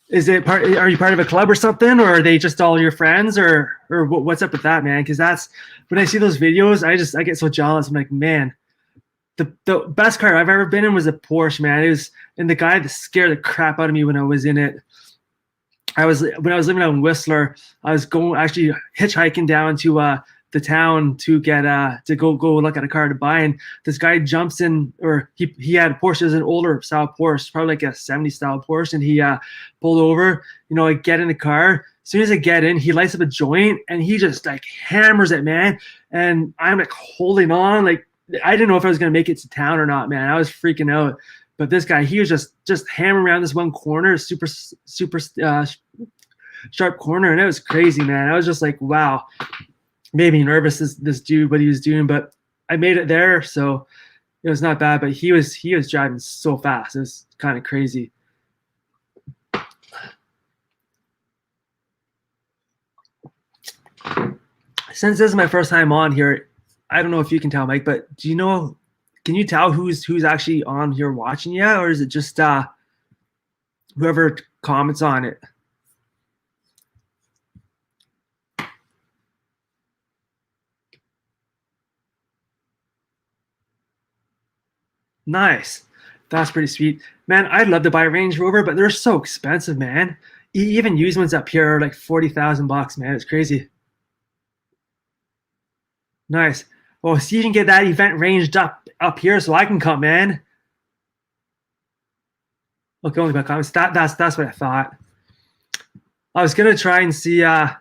Are you part of a club or something, or are they just all your friends, or what's up with that, man? Because that's when I see those videos, I get so jealous. I'm like, man, the best car I've ever been in was a Porsche, man. And the guy that scared the crap out of me when I was in it. When I was living out in Whistler, I was actually hitchhiking down to the town to get to go look at a car to buy, and this guy jumps in, or he had a Porsche. It was an older style Porsche, probably like a 70 style Porsche, and he pulled over. I get in the car. As soon as I get in, he lights up a joint and he just like hammers it, man. And I'm like holding on, like I didn't know if I was gonna make it to town or not, man. I was freaking out. But this guy, he was just hammering around this one corner, super sharp corner, and it was crazy, man. I was just like, wow. Made me nervous, this dude, what he was doing, but I made it there, so it was not bad. But he was driving so fast. It was kind of crazy. Since this is my first time on here, I don't know if you can tell, Mike, but can you tell who's actually on here watching yet, or is it just whoever comments on it? Nice. That's pretty sweet. Man, I'd love to buy a Range Rover, but they're so expensive, man. Even used ones up here are like $40,000, man. It's crazy. Nice. Well, see if you can get that event ranged up here so I can come, man. Okay, only about comments. That's what I thought. I was gonna try and see. I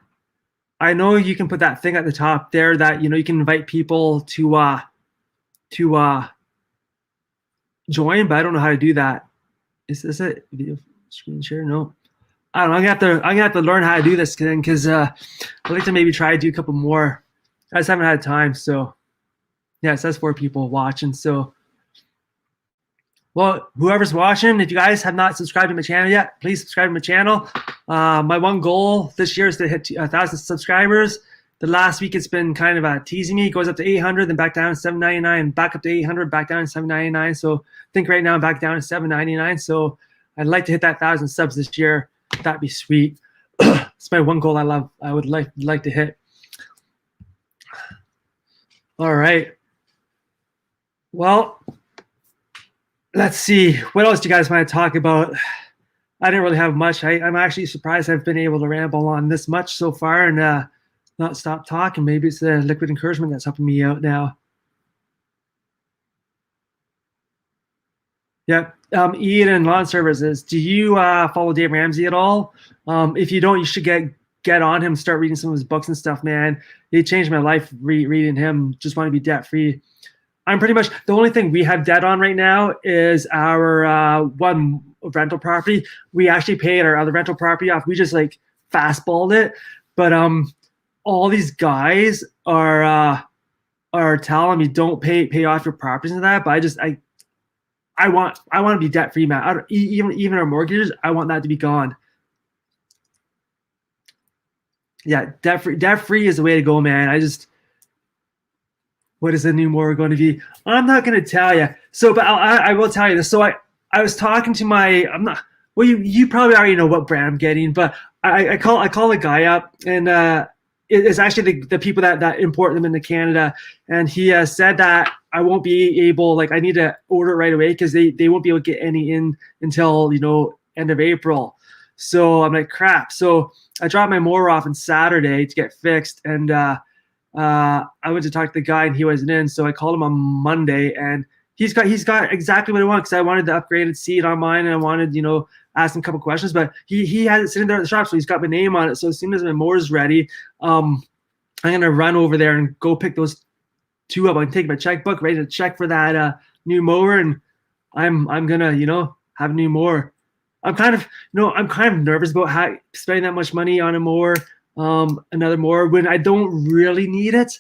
know you can put that thing at the top there that you can invite people to join, but I don't know how to do that. Is this a video screen share? No, I don't know. I'm gonna have to learn how to do this then, because I'd like to maybe try to do a couple more. I just haven't had time. So yeah, it says 4 people watching. So, well, whoever's watching, if you guys have not subscribed to my channel yet, please subscribe to my channel. My one goal this year is to hit 1,000 subscribers. The last week it's been kind of teasing me. It goes up to 800, then back down to 799, back up to 800, back down to 799. So I think right now I'm back down to 799. So I'd like to hit that 1,000 subs this year. That'd be sweet. It's my one goal I would like to hit. All right. Well, let's see. What else do you guys want to talk about? I didn't really have much. I'm actually surprised I've been able to ramble on this much so far and not stop talking. Maybe it's the liquid encouragement that's helping me out now. Yeah. Ian and Lawn Services. Do you follow Dave Ramsey at all? If you don't, you should get on him. Start reading some of his books and stuff, man. He changed my life reading him. Just want to be debt free. I'm pretty much the only thing we have debt on right now is our one rental property. We actually paid our other rental property off. We just like fastballed it, but all these guys are telling me don't pay off your properties and that. But I want to be debt free, man. Even our mortgages, I want that to be gone. Yeah, debt free is the way to go, man. What is the new more going to be? I'm not going to tell you. So, but I will tell you this. So I was talking to I'm not, well, you probably already know what brand I'm getting, but I call a guy up and it's actually the people that import them into Canada. And he said that I won't be able, like I need to order it right away because they won't be able to get any in until, end of April. So I'm like, crap. So I dropped my mower off on Saturday to get fixed. And I went to talk to the guy and he wasn't in. So I called him on Monday and he's got exactly what I want because I wanted the upgraded seat on mine and I wanted, ask him a couple questions, but he had it sitting there at the shop. So he's got my name on it. So as soon as my mower's ready, I'm going to run over there and go pick those two up. I can take my checkbook, ready to check for that new mower. And I'm going to, have a new mower. I'm kind of nervous about spending that much money on a mower, another mower when I don't really need it,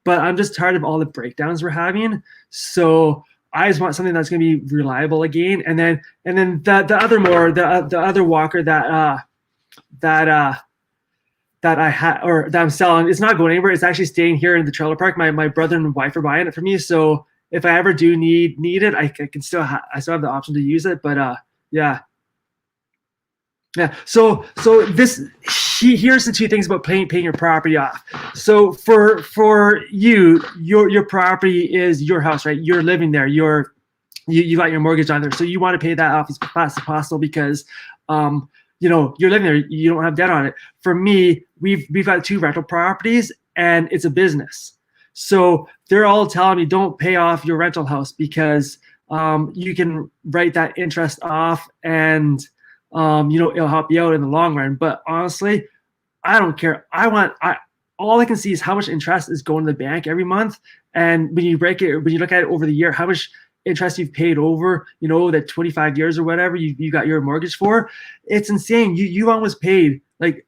but I'm just tired of all the breakdowns we're having. So I just want something that's going to be reliable again. And then the other mower, the other walker that I had or that I'm selling, it's not going anywhere. It's actually staying here in the trailer park. My brother and wife are buying it for me. So if I ever do need it, I can still I still have the option to use it. But yeah. Yeah. So here's the two things about paying your property off. So for you, your property is your house, right? You're living there. You got your mortgage on there, so you want to pay that off as fast as possible because you're living there. You don't have debt on it. For me, we've got two rental properties and it's a business. So they're all telling me don't pay off your rental house because you can write that interest off and it'll help you out in the long run. But honestly, I don't care. All I can see is how much interest is going to the bank every month. And when you look at it over the year, how much interest you've paid over, that 25 years or whatever you got your mortgage for, it's insane. You almost paid like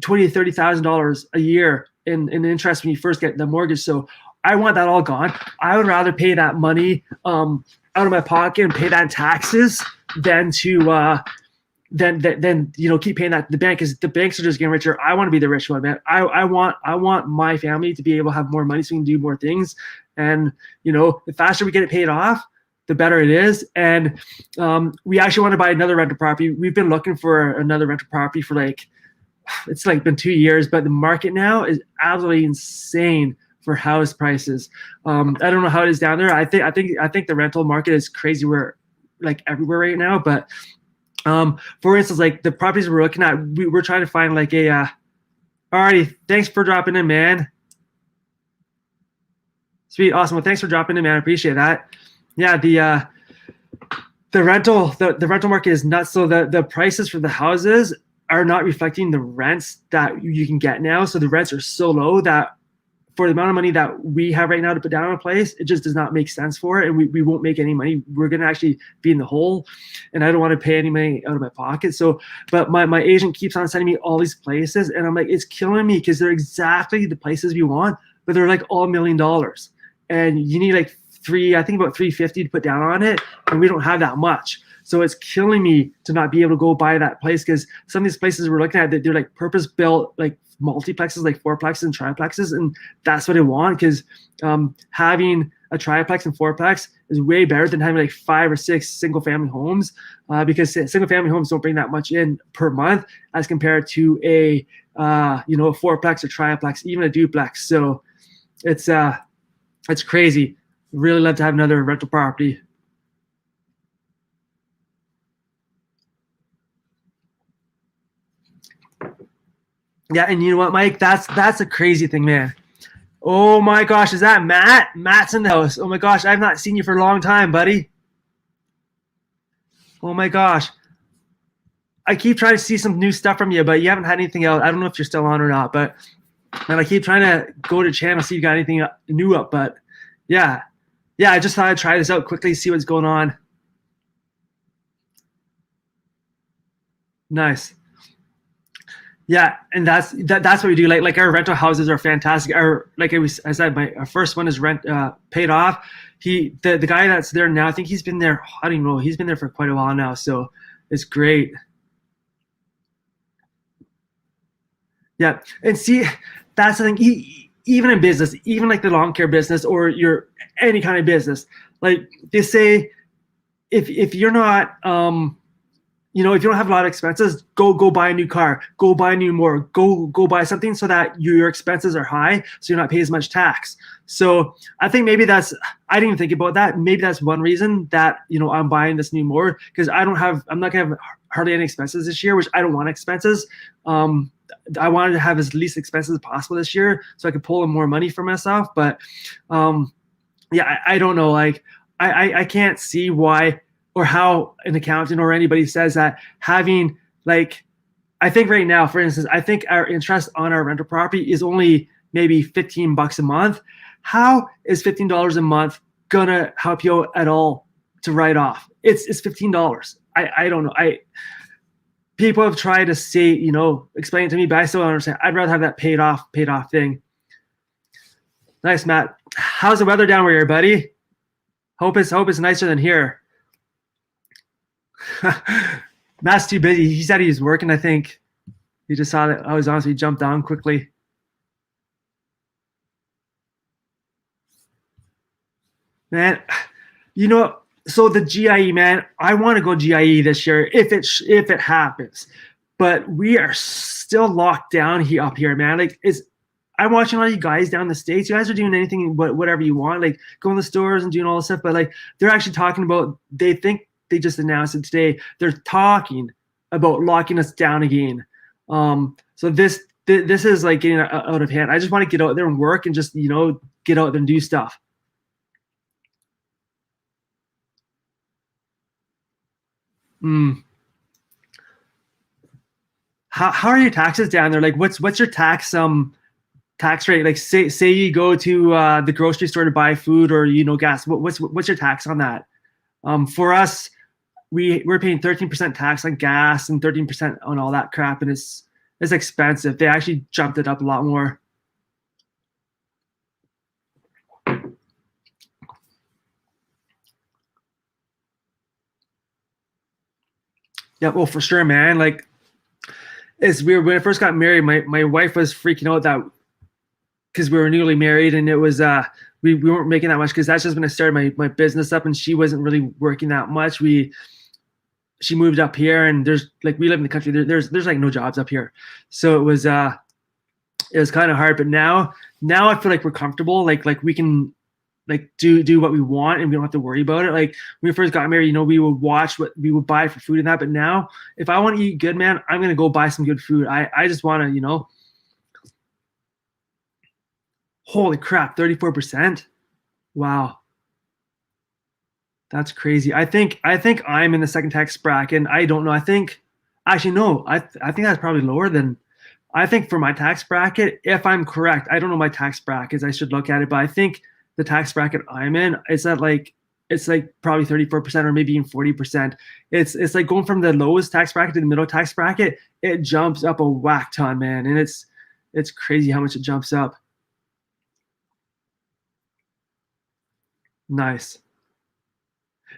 $20,000 to $30,000 a year in interest when you first get the mortgage. So I want that all gone. I would rather pay that money out of my pocket and pay that in taxes than to then keep paying that to the bank because the banks are just getting richer. I want to be the rich one, man. I want my family to be able to have more money so we can do more things. And the faster we get it paid off, the better it is. And we actually want to buy another rental property. We've been looking for another rental property for it's been 2 years, but the market now is absolutely insane for house prices. I don't know how it is down there. I think the rental market is crazy. We're everywhere right now, but for instance, the properties we're looking at, we're trying to find alrighty, thanks for dropping in, man. Sweet, awesome. Well, thanks for dropping in, man. I appreciate that. Yeah, the rental market is nuts. So the prices for the houses are not reflecting the rents that you can get now. So the rents are so low that for the amount of money that we have right now to put down on a place, it just does not make sense for it. And we won't make any money. We're going to actually be in the hole. And I don't want to pay any money out of my pocket. So, but my agent keeps on sending me all these places. And I'm like, it's killing me because they're exactly the places we want, but they're all $1 million. And you need about $350 to put down on it. And we don't have that much. So it's killing me to not be able to go buy that place because some of these places we're looking at, they're purpose built, multiplexes, fourplexes and triplexes. And that's what I want because having a triplex and fourplex is way better than having like 5 or 6 single family homes, because single family homes don't bring that much in per month as compared to a a fourplex or triplex, even a duplex. So it's crazy. Really love to have another rental property. Yeah, and you know what, Mike? That's a crazy thing, man. Oh my gosh, is that Matt? Matt's in the house. Oh my gosh, I've not seen you for a long time, buddy. Oh my gosh. I keep trying to see some new stuff from you, but you haven't had anything else. I don't know if you're still on or not, but and I keep trying to go to channel, see if you got anything new up. But yeah, yeah, I just thought I'd try this out quickly, see what's going on. Nice. Yeah, and that's what we do. Like our rental houses are fantastic. Our like I said, my our first one is rent paid off. The guy that's there now, I think he's been there. I don't even know. He's been there for quite a while now, so it's great. Yeah, and see, that's the thing. Even in business, even like the lawn care business or your any kind of business, like they say, if you're not if you don't have a lot of expenses, go buy a new car, go buy a new more, go buy something so that your expenses are high, so you're not paying as much tax. So I think maybe I didn't even think about that. Maybe that's one reason that I'm buying this new more, because I'm not gonna have hardly any expenses this year, which I don't want expenses. I wanted to have as least expenses as possible this year so I could pull in more money for myself. But yeah, I don't know. Like I can't see why or how an accountant or anybody says that having like, I think right now, for instance, I think our interest on our rental property is only maybe $15 a month. How is $15 a month gonna help you at all to write off? It's $15. I don't know. People have tried to say, explain it to me, but I still don't understand. I'd rather have that paid off thing. Nice, Matt. How's the weather down where you're, buddy? Hope it's nicer than here. Matt's too busy. He said he was working. I think he just saw that I was on, so he jumped down quickly. Man, so the GIE, man, I want to go GIE this year if it happens, but we are still locked down here up here, man. Like I'm watching all you guys down in the States. You guys are doing anything whatever you want, like going to the stores and doing all this stuff, but like they're actually talking about, they think they just announced it today. They're talking about locking us down again. So this is like getting out of hand. I just want to get out there and work and just get out there and do stuff. Mm. How are your taxes down there? Like what's your tax rate? Like say you go to the grocery store to buy food or gas. What's your tax on that? For us, we're paying 13% tax on gas and 13% on all that crap, and it's expensive. They actually jumped it up a lot more. Yeah, well, for sure, man. Like it's weird. When I first got married, my wife was freaking out that because we were newly married and it was we weren't making that much, because that's just when I started my business up and she wasn't really working that much. She moved up here and there's like, we live in the country. There's like no jobs up here. So it was kind of hard, but now I feel like we're comfortable. Like we can like do what we want and we don't have to worry about it. Like when we first got married, we would watch what we would buy for food and that. But now if I want to eat good, man, I'm going to go buy some good food. I just want to, holy crap, 34%. Wow. That's crazy. I think I'm in the second tax bracket. And I don't know. I think actually no. I think that's probably lower than. I think for my tax bracket, if I'm correct, I don't know my tax brackets. I should look at it, but I think the tax bracket I'm in, it's like probably 34% or maybe even 40%. It's like going from the lowest tax bracket to the middle tax bracket. It jumps up a whack ton, man, and it's crazy how much it jumps up. Nice.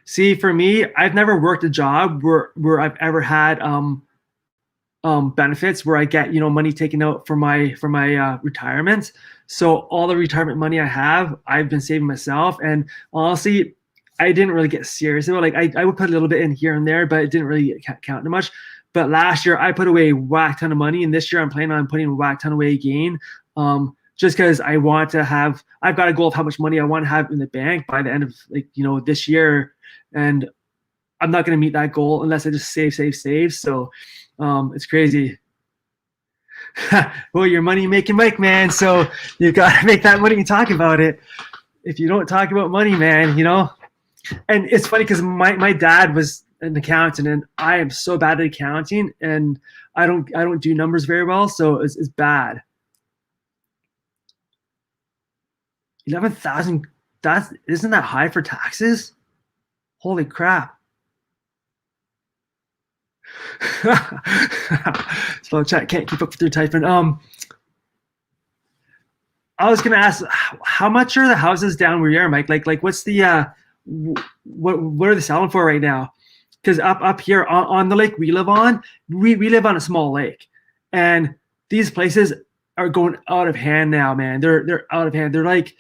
See, for me, I've never worked a job where I've ever had benefits where I get money taken out for my retirement. So all the retirement money I have, I've been saving myself. And honestly, I didn't really get serious about it. Like I would put a little bit in here and there, but it didn't really count too much. But last year I put away a whack ton of money, and this year I'm planning on putting a whack ton away again. Just because I want to have, I've got a goal of how much money I want to have in the bank by the end of this year, and I'm not going to meet that goal unless I just save. So it's crazy. Well, you're money making Mike, man. So you got to make that money and talk about it. If you don't talk about money, man, and it's funny because my dad was an accountant, and I am so bad at accounting, and I don't do numbers very well, so it's bad. 11,000. That's isn't that high for taxes? Holy crap. So chat can't keep up with your typing. I was gonna ask, how much are the houses down where you are, Mike? Like what's the what are they selling for right now? Because up here on the lake we live on, we live on a small lake, and these places are going out of hand now, man. They're out of hand. They're like,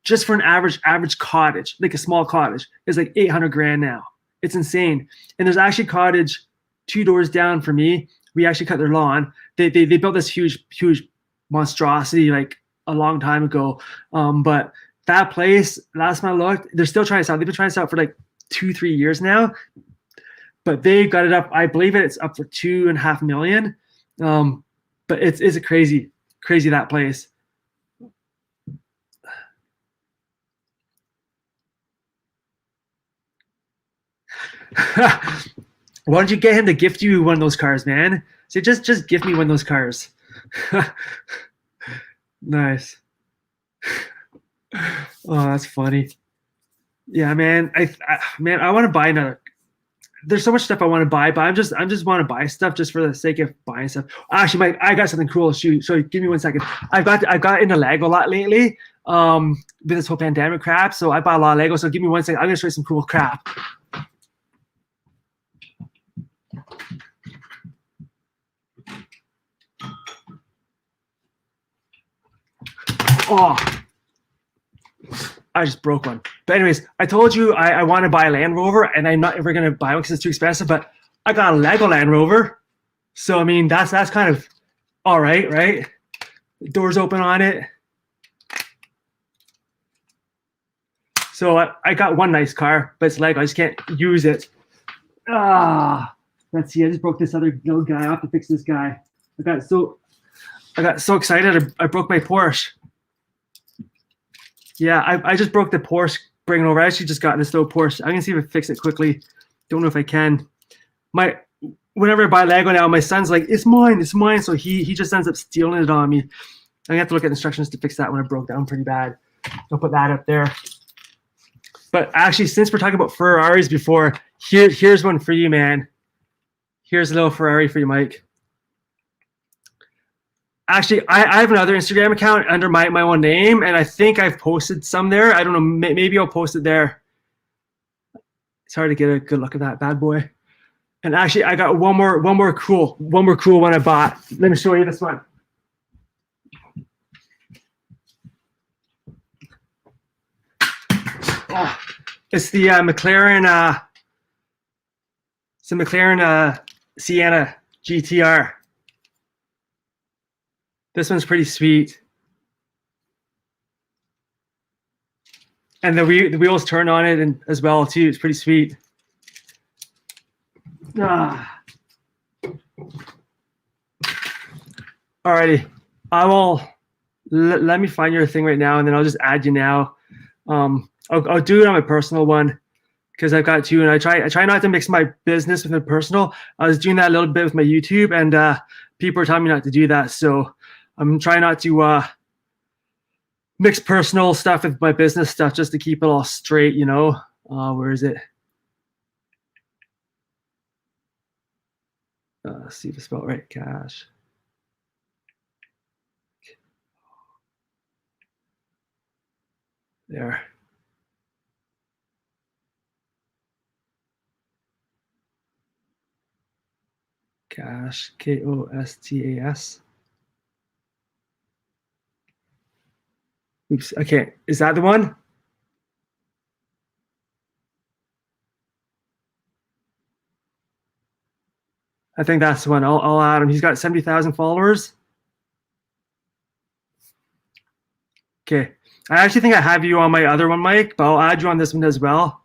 just for an average cottage, like a small cottage, is like 800 grand now. It's insane. And there's actually a cottage 2 doors down for me. We actually cut their lawn. They built this huge monstrosity like a long time ago. But that place, last time I looked, they're still trying to sell. They've been trying to sell it for like 2-3 years now. But they got it up. I believe it's up for 2.5 million. But it's a crazy that place. Why don't you get him to gift you one of those cars, man? So just gift me one of those cars. Nice. Oh, that's funny. Yeah, man. I want to buy another. There's so much stuff I want to buy, but I'm just want to buy stuff just for the sake of buying stuff. Actually, Mike, I got something cool to shoot. So give me 1 second. I've got into Lego a lot lately. With this whole pandemic crap. So I bought a lot of Lego. So give me 1 second. I'm gonna show you some cool crap. Oh, I just broke one. But anyways, I told you I want to buy a Land Rover, and I'm not ever gonna buy one because it's too expensive. But I got a Lego Land Rover, so I mean that's kind of all right, right? The doors open on it. So I got one nice car, but it's Lego. I just can't use it. Let's see. I just broke this other little guy. I have to fix this guy. I got so excited. I broke my Porsche. Yeah, I just broke the Porsche bringing over. I actually just got this little Porsche. I'm gonna see if I fix it quickly. Don't know if I can. Whenever I buy Lego now, my son's like, it's mine, it's mine. So he just ends up stealing it on me. I'm gonna have to look at instructions to fix that when it broke down pretty bad. I'll put that up there. But actually, since we're talking about Ferraris before, here's one for you, man. Here's a little Ferrari for you, Mike. Actually, I have another Instagram account under my own name, and I think I've posted some there. I don't know. Maybe I'll post it there. It's hard to get a good look at that bad boy. And actually, I got one more cool one I bought. Let me show you this one. Oh, it's the McLaren. It's the McLaren Sienna GTR. This one's pretty sweet. And the wheels turn on it and as well too. It's pretty sweet. Alrighty. I will let me find your thing right now, and then I'll just add you now. I'll do it on my personal one because I've got two, and I try not to mix my business with my personal. I was doing that a little bit with my YouTube, and people are telling me not to do that. So I'm trying not to mix personal stuff with my business stuff just to keep it all straight, where is it? Let's see if it's spelled right. Cash. There. Cash, Kostas. Oops. Okay, is that the one? I think that's the one. I'll add him. He's got 70,000 followers. Okay. I actually think I have you on my other one, Mike, but I'll add you on this one as well.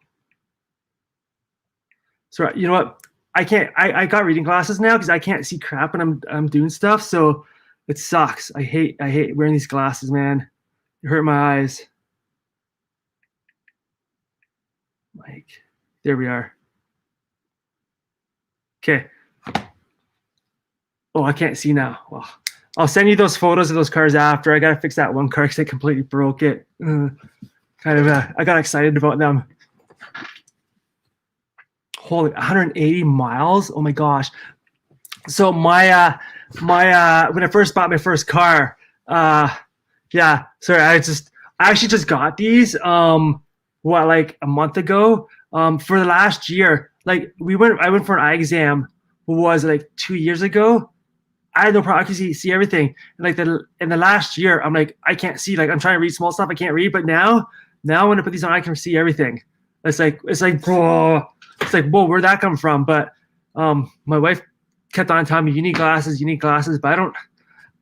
So you know what? I can't. I got reading glasses now because I can't see crap when I'm doing stuff. So it sucks. I hate wearing these glasses, man. It hurt my eyes. Mike, there we are. Okay. Oh, I can't see now. Well, I'll send you those photos of those cars after. I gotta fix that one car because I completely broke it. I got excited about them. Holy, 180 miles! Oh my gosh! So my when I first bought my first car, yeah. Sorry, I actually just got these. Like a month ago. For the last year, like I went for an eye exam. Was like 2 years ago. I had no problem. I could see everything. And like in the last year, I'm like, I can't see. Like I'm trying to read small stuff, I can't read. But now when I put these on, I can see everything. It's like whoa. It's like whoa, where'd that come from? But my wife kept on telling me you need glasses, but I don't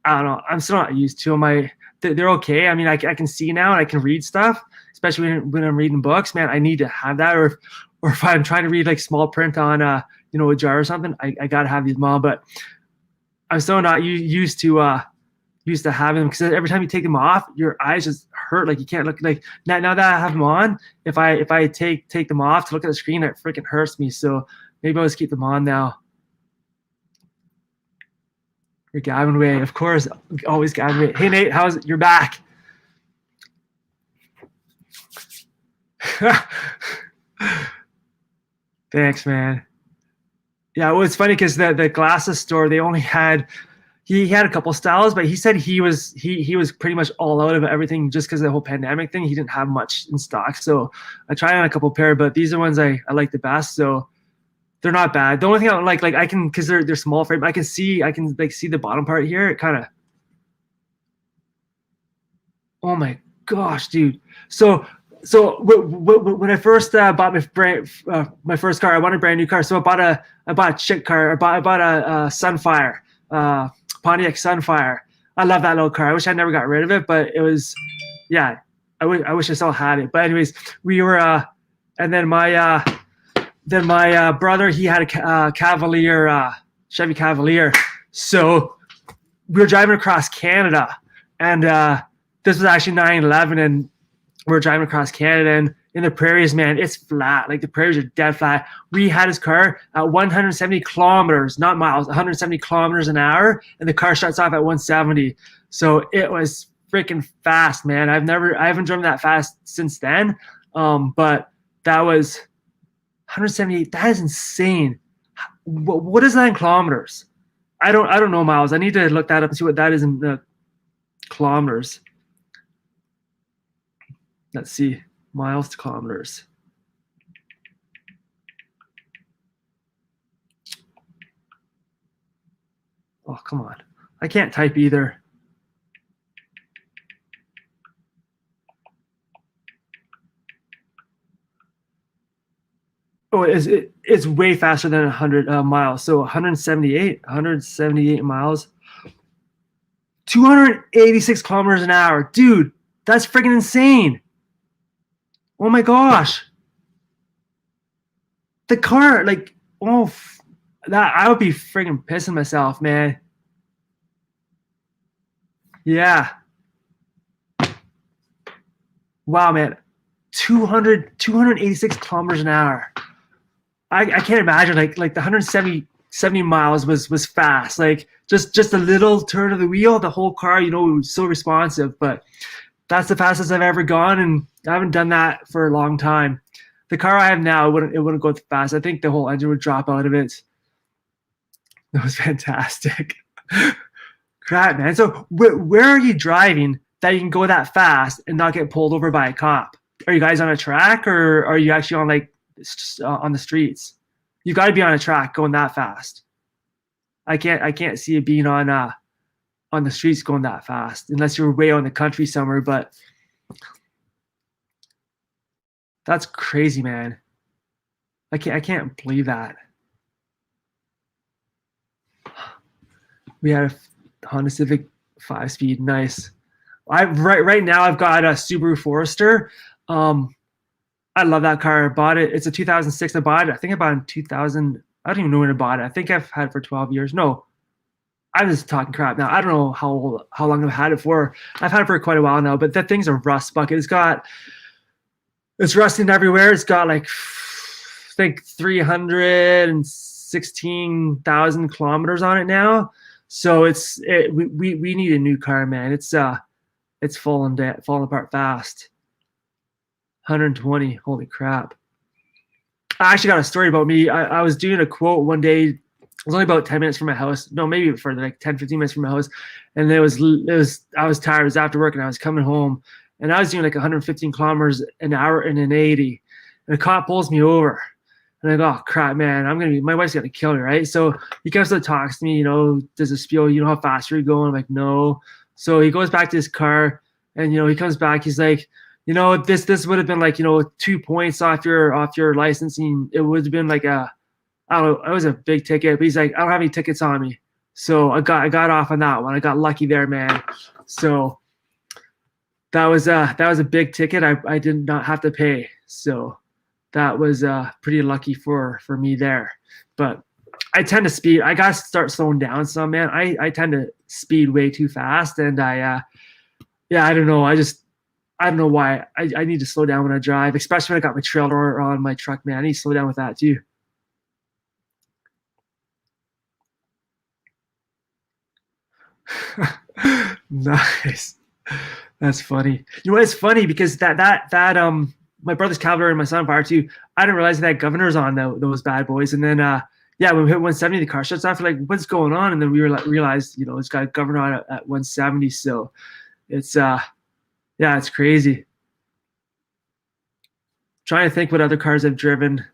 know. I'm still not used to them. They're okay. I mean, I can see now and I can read stuff, especially when I'm reading books. Man, I need to have that. Or if I'm trying to read like small print on a jar or something, I gotta have these on. But I'm still not used to having them because every time you take them off, your eyes just hurt. Like you can't look. Like now that I have them on, if I take them off to look at the screen, it freaking hurts me. So maybe I'll just keep them on now. You're Gavin Way, of course, always Gavin Way. Hey Nate, how's it? You're back. Thanks, man. Yeah, well, it's funny because the glasses store, they only had he had a couple styles, but he said he was pretty much all out of everything just because of the whole pandemic thing. He didn't have much in stock, so I tried on a couple pair, but these are ones I like the best. So they're not bad. The only thing I don't like I can because they're small frame. I can see the bottom part here. It kind of. Oh my gosh, dude! So when I first bought my first car, I wanted a brand new car. So I bought a chick car. I bought a Sunfire, Pontiac Sunfire. I love that little car. I wish I never got rid of it, but it was, yeah. I wish I still had it. But anyways, we were, and then my brother, he had a Cavalier, Chevy Cavalier. So we were driving across Canada, and this was actually 9/11, and we're driving across Canada, and in the prairies, man, it's flat. Like the prairies are dead flat. We had his car at 170 kilometers, not miles, 170 kilometers an hour, and the car shuts off at 170. So it was freaking fast, man. I haven't driven that fast since then. But that was 178. That is insane. What is that in kilometers? I don't know miles. I need to look that up and see what that is in the kilometers. Let's see, miles to kilometers. Oh, come on. I can't type either. Oh, it's way faster than 100 miles. So 178 miles. 286 kilometers an hour. Dude, that's freaking insane. Oh my gosh. The car, like, oh, that I would be freaking pissing myself, man. Yeah. Wow, man. 286 kilometers an hour. I can't imagine like the 170 miles was fast. Like just a little turn of the wheel, the whole car, was so responsive. But that's the fastest I've ever gone, and I haven't done that for a long time. The car I have now, it wouldn't go fast. I think the whole engine would drop out of it. That was fantastic. Crap, man. So where are you driving that you can go that fast and not get pulled over by a cop? Are you guys on a track, or are you actually on on the streets? You've got to be on a track going that fast. I can't see it being on the streets going that fast unless you're way out in the country somewhere. But that's crazy, man. I can't believe that. We had a Honda Civic 5-speed, nice. I right now I've got a Subaru Forester. Um, I love that car. I bought it. It's a 2006. I bought it. I think I bought it in 2000. I don't even know when I bought it. I think I've had it for 12 years. No, I'm just talking crap now. I don't know how long I've had it for. I've had it for quite a while now, but that thing's a rust bucket. It's rusting everywhere. It's got like I think 316,000 kilometers on it now. So we need a new car, man. It's falling apart fast. 120. Holy crap. I actually got a story about me. I was doing a quote one day. It was only about 10 minutes from my house. No, maybe further, like 10, 15 minutes from my house. And I was tired. It was after work and I was coming home and I was doing like 115 kilometers an hour in an 80. And a cop pulls me over. And I go, oh crap, man, my wife's gonna kill me, right? So he comes to talks to me, does a spiel, how fast are you going? I'm like, no. So he goes back to his car and he comes back, he's like, this would have been like, 2 points off your licensing. It would have been like I don't know, it was a big ticket, but he's like, I don't have any tickets on me. So I got off on that one. I got lucky there, man. So that was a big ticket. I did not have to pay. So that was pretty lucky for me there. But I tend to speed. I gotta start slowing down some, man. I tend to speed way too fast, and I don't know. I don't know why. I need to slow down when I drive, especially when I got my trailer on my truck, man. I need to slow down with that too. Nice. That's funny. It's funny because that my brother's Cavalier and my Sunfire too. I didn't realize that governor's on those bad boys, and then yeah, when we hit 170, the car shuts off. We're like, what's going on? And then we realized it's got a governor on at 170. So it's yeah, it's crazy. Trying to think what other cars I've driven.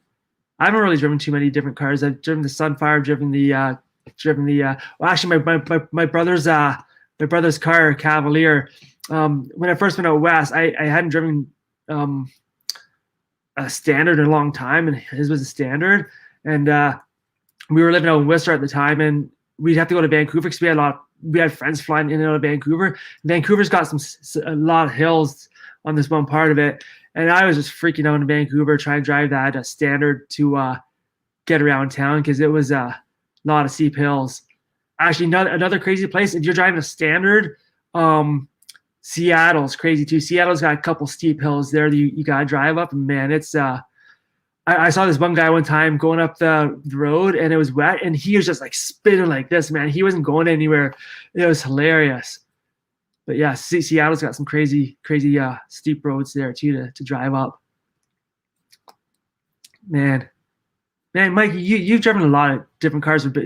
I haven't really driven too many different cars. I've driven the Sunfire, well, actually my brother's car, Cavalier. When I first went out west, I hadn't driven a standard in a long time, and his was a standard. And we were living out in Whistler at the time, and we'd have to go to Vancouver because we had friends flying in and out of Vancouver. Vancouver's got a lot of hills on this one part of it, and I was just freaking out in Vancouver trying to drive that standard to get around town because it was a lot of steep hills. Actually, another crazy place. If you're driving a standard, Seattle's crazy too. Seattle's got a couple steep hills there that you gotta drive up. And man, it's I saw this one guy one time going up the road and it was wet and he was just like spinning like this, man. He wasn't going anywhere. It was hilarious. But yeah, Seattle's got some crazy steep roads there too to drive up. Man, Mike, you've driven a lot of different cars, but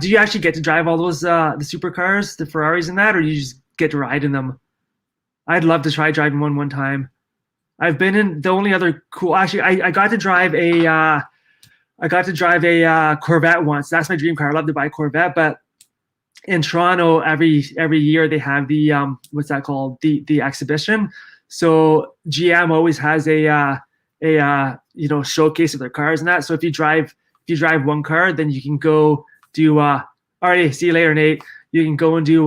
do you actually get to drive all those the supercars, the Ferraris, and that, or you just get to ride in them? I'd love to try driving one time. I've been in the only other cool. Actually, I got to drive a Corvette once. That's my dream car. I love to buy a Corvette, but in Toronto, every year they have the what's that called? The exhibition. So GM always has a showcase of their cars and that. So if you drive one car, then you can go do all right, see you later, Nate. You can go and do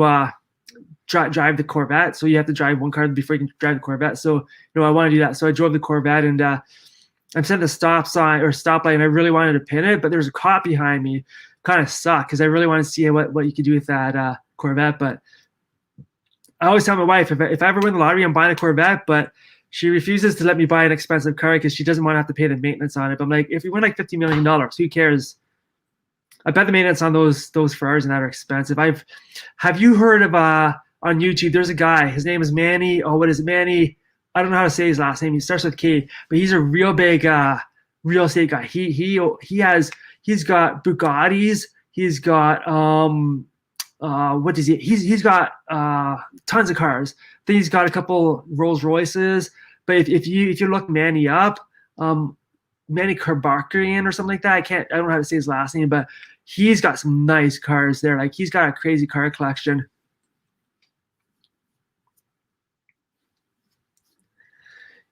drive the Corvette. So you have to drive one car before you can drive the Corvette. So I want to do that. So I drove the Corvette and I'm sitting at the stoplight and I really wanted to pin it, but there was a cop behind me. Kind of sucked because I really wanted to see what you could do with that Corvette. But I always tell my wife if I ever win the lottery, I'm buying a Corvette, but she refuses to let me buy an expensive car because she doesn't want to have to pay the maintenance on it. But I'm like, if we win like $50 million, who cares? I bet the maintenance on those Ferraris and that are expensive. Have you heard of on YouTube? There's a guy. His name is Manny. Oh, what is it, Manny? I don't know how to say his last name. He starts with K, but he's a real big real estate guy. He's got Bugattis. He's got what does he? He's got tons of cars. Then he's got a couple Rolls Royces. But if you look Manny up, Manny Karbakarian or something like that. I don't know how to say his last name, but he's got some nice cars there. Like he's got a crazy car collection.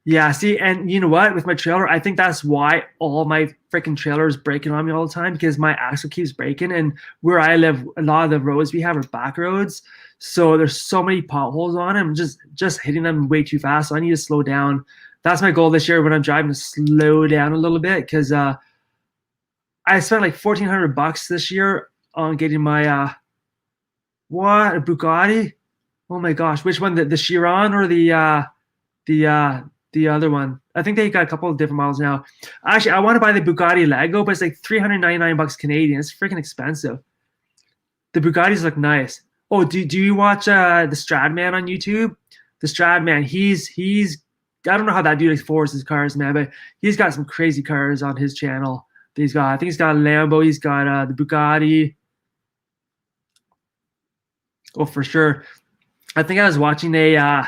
Yeah, see, and you know what? With my trailer, I think that's why all my freaking trailers breaking on me all the time because my axle keeps breaking. And where I live, a lot of the roads we have are back roads, so there's so many potholes on them. Just hitting them way too fast. So I need to slow down. That's my goal this year when I'm driving to slow down a little bit because I spent like $1,400 this year on getting my what a Bugatti. Oh my gosh, which one? The Chiron or the the other one. I think they got a couple of different models now. Actually, I want to buy the Bugatti Lego, but it's like $399 Canadian. It's freaking expensive. The Bugattis look nice. Oh, do you watch the Stradman on YouTube? The Stradman, he's I don't know how that dude affords his cars, man, but he's got some crazy cars on his channel. I think he's got a Lambo. He's got the Bugatti. Oh, for sure. I think I was watching the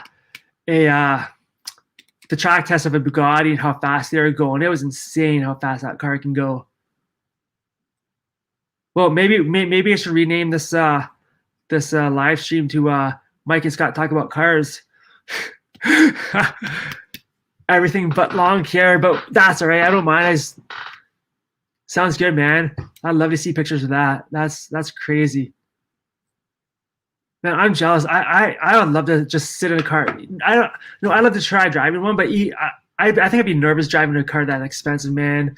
track test of a Bugatti and how fast they were going. It was insane how fast that car can go. Well, maybe I should rename this live stream to Mike and Scott talk about cars. Everything but lawn care, but that's all right. I don't mind. Sounds good, man. I'd love to see pictures of that. That's crazy. Man, I'm jealous. I would love to just sit in a car. I love to try driving one, but I think I'd be nervous driving a car that expensive, man.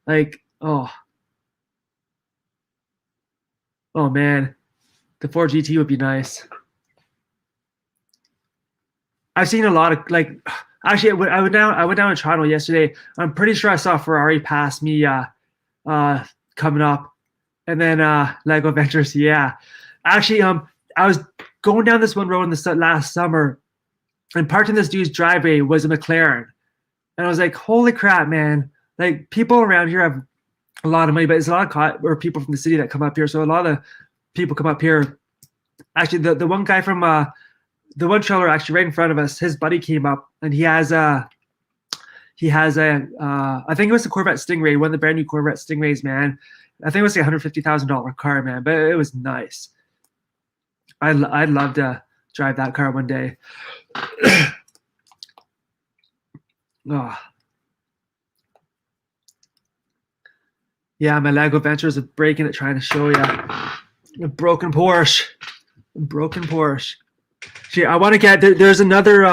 Like, oh man, the Ford GT would be nice. I've seen a lot of like. Actually, I went down to Toronto yesterday. I'm pretty sure I saw a Ferrari pass me coming up, and then Lego Ventures. Yeah, actually, I was going down this one road in the last summer, and parked in this dude's driveway was a McLaren, and I was like, "Holy crap, man!" Like people around here have a lot of money, but it's a lot of people from the city that come up here. So a lot of people come up here. Actually, the one guy from the one trailer actually right in front of us, his buddy came up, and he has a I think it was the Corvette Stingray, one of the brand new Corvette Stingrays, man. I think it was like $150,000 car, man, but it was nice. I'd love to drive that car one day. Oh. Yeah, my Lego Ventures are breaking it, trying to show you. A broken Porsche. A broken Porsche. Gee, I want to get there's another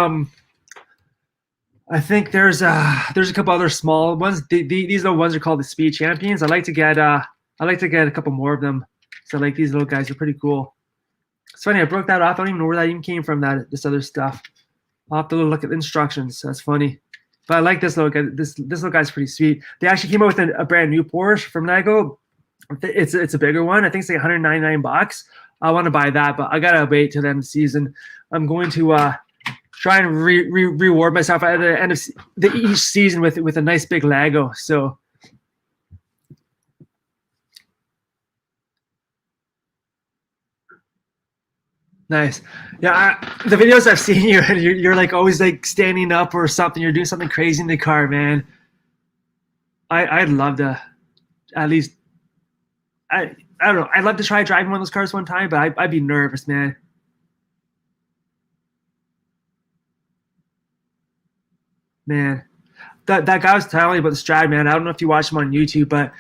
I think there's a couple other small ones. These little ones are called the Speed Champions. I'd like to get a couple more of them. So like these little guys are pretty cool. It's funny, I broke that off. I don't even know where that even came from, this other stuff. I'll have to look at the instructions. That's funny. But I like this little guy. This little guy's pretty sweet. They actually came out with a brand new Porsche from Lego. It's a bigger one. I think it's like $199. I want to buy that, but I gotta wait till the end of the season. I'm going to try and reward myself at the end of each season with a nice big Lego. So nice. Yeah, the videos I've seen you, and you're like always like standing up or something. You're doing something crazy in the car, man. I'd love to at least. I don't know. I'd love to try driving one of those cars one time, but I'd be nervous, man. Man, that guy was telling me about the Strad, man. I don't know if you watch him on YouTube, but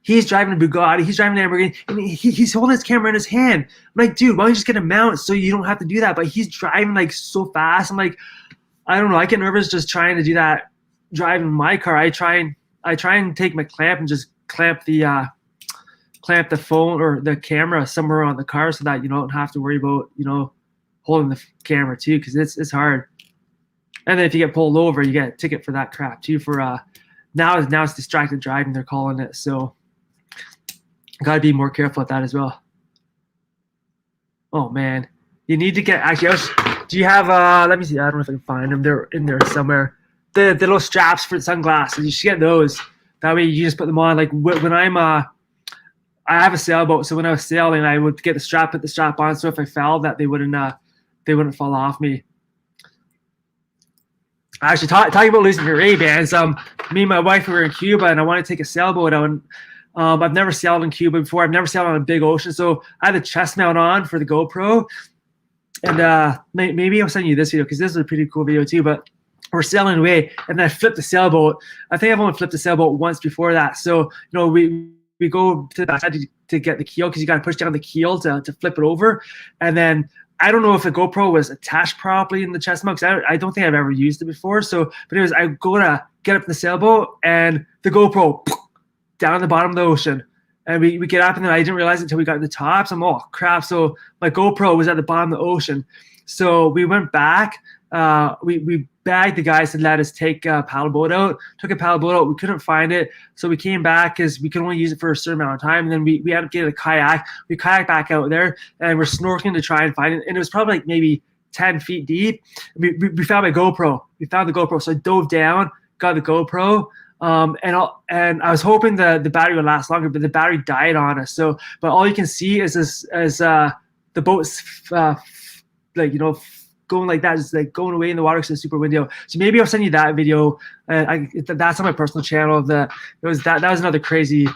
he's driving a Bugatti, he's driving a Lamborghini, and he's holding his camera in his hand. I'm like, dude, why don't you just get a mount so you don't have to do that? But he's driving like so fast. I'm like, I don't know. I get nervous just trying to do that driving my car. I try and take my clamp and just clamp the phone or the camera somewhere on the car so that you don't have to worry about holding the camera too, because it's hard. And then if you get pulled over, you get a ticket for that crap too. For now it's distracted driving, they're calling it. So gotta be more careful with that as well. Oh man, you need to get do you have let me see, I don't know if I can find them. They're in there somewhere. The little straps for sunglasses. You should get those. That way you just put them on. Like when I have a sailboat, so when I was sailing, I would get put the strap on, so if I fell, that they wouldn't fall off me. Actually, talking about losing your Ray-Bans, me and my wife, we were in Cuba, and I wanted to take a sailboat out, and I've never sailed in Cuba before. I've never sailed on a big ocean. So I had the chest mount on for the GoPro. And maybe I'll send you this video because this is a pretty cool video too. But we're sailing away, and then I flipped the sailboat. I think I've only flipped the sailboat once before that. So we go to the backside to get the keel because you got to push down the keel to flip it over. And then I don't know if the GoPro was attached properly in the chest mount because I don't think I've ever used it before. So, but anyways, I go to get up in the sailboat, and the GoPro down at the bottom of the ocean. And we get up, and then I didn't realize it until we got to the top. So I'm, oh, crap. So my GoPro was at the bottom of the ocean. So we went back. We bagged the guys to let us take a paddle boat out. Took a paddle boat out. We couldn't find it. So we came back because we could only use it for a certain amount of time. And then we ended up getting a kayak. We kayaked back out there, and we're snorkeling to try and find it. And it was probably like maybe 10 feet deep. We found my GoPro. We found the GoPro. So I dove down, got the GoPro. And I was hoping the battery would last longer, but the battery died on us. So, but all you can see is the boat's going like that, just like going away in the water because it's super windy. So maybe I'll send you that video. That's on my personal channel. That was another crazy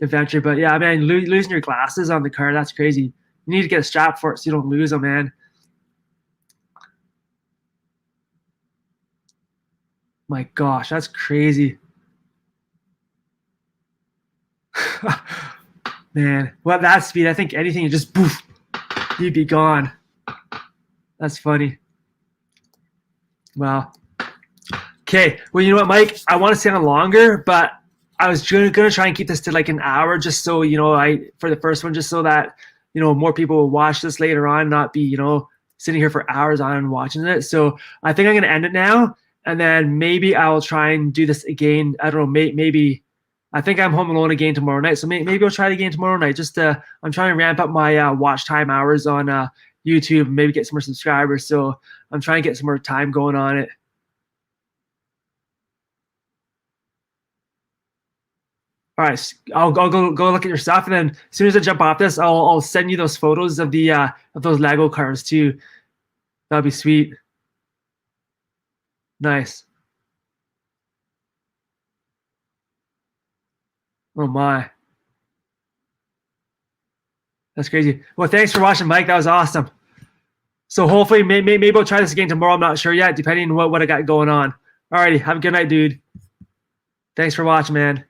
adventure. But yeah, man, losing your glasses on the car, that's crazy. You need to get a strap for it so you don't lose them, man. My gosh, that's crazy. Man, well, at that speed, I think anything, you just poof, you'd be gone. That's funny. Wow. Okay, well, you know what, Mike? I want to stay on longer, but I was gonna try and keep this to like an hour, just so for the first one, just so that more people will watch this later on, not be sitting here for hours on and watching it. So I think I'm gonna end it now, and then maybe I'll try and do this again. I don't know, maybe. I think I'm home alone again tomorrow night, so maybe I'll try it again tomorrow night. I'm trying to ramp up my watch time hours on YouTube, and maybe get some more subscribers. So I'm trying to get some more time going on it. All right, I'll go look at your stuff, and then as soon as I jump off this, I'll send you those photos of those Lego cars too. That'd be sweet. Nice. Oh my. That's crazy. Well, thanks for watching, Mike. That was awesome. So hopefully, maybe I'll try this again tomorrow. I'm not sure yet, depending on what I got going on. Alrighty, have a good night, dude. Thanks for watching, man.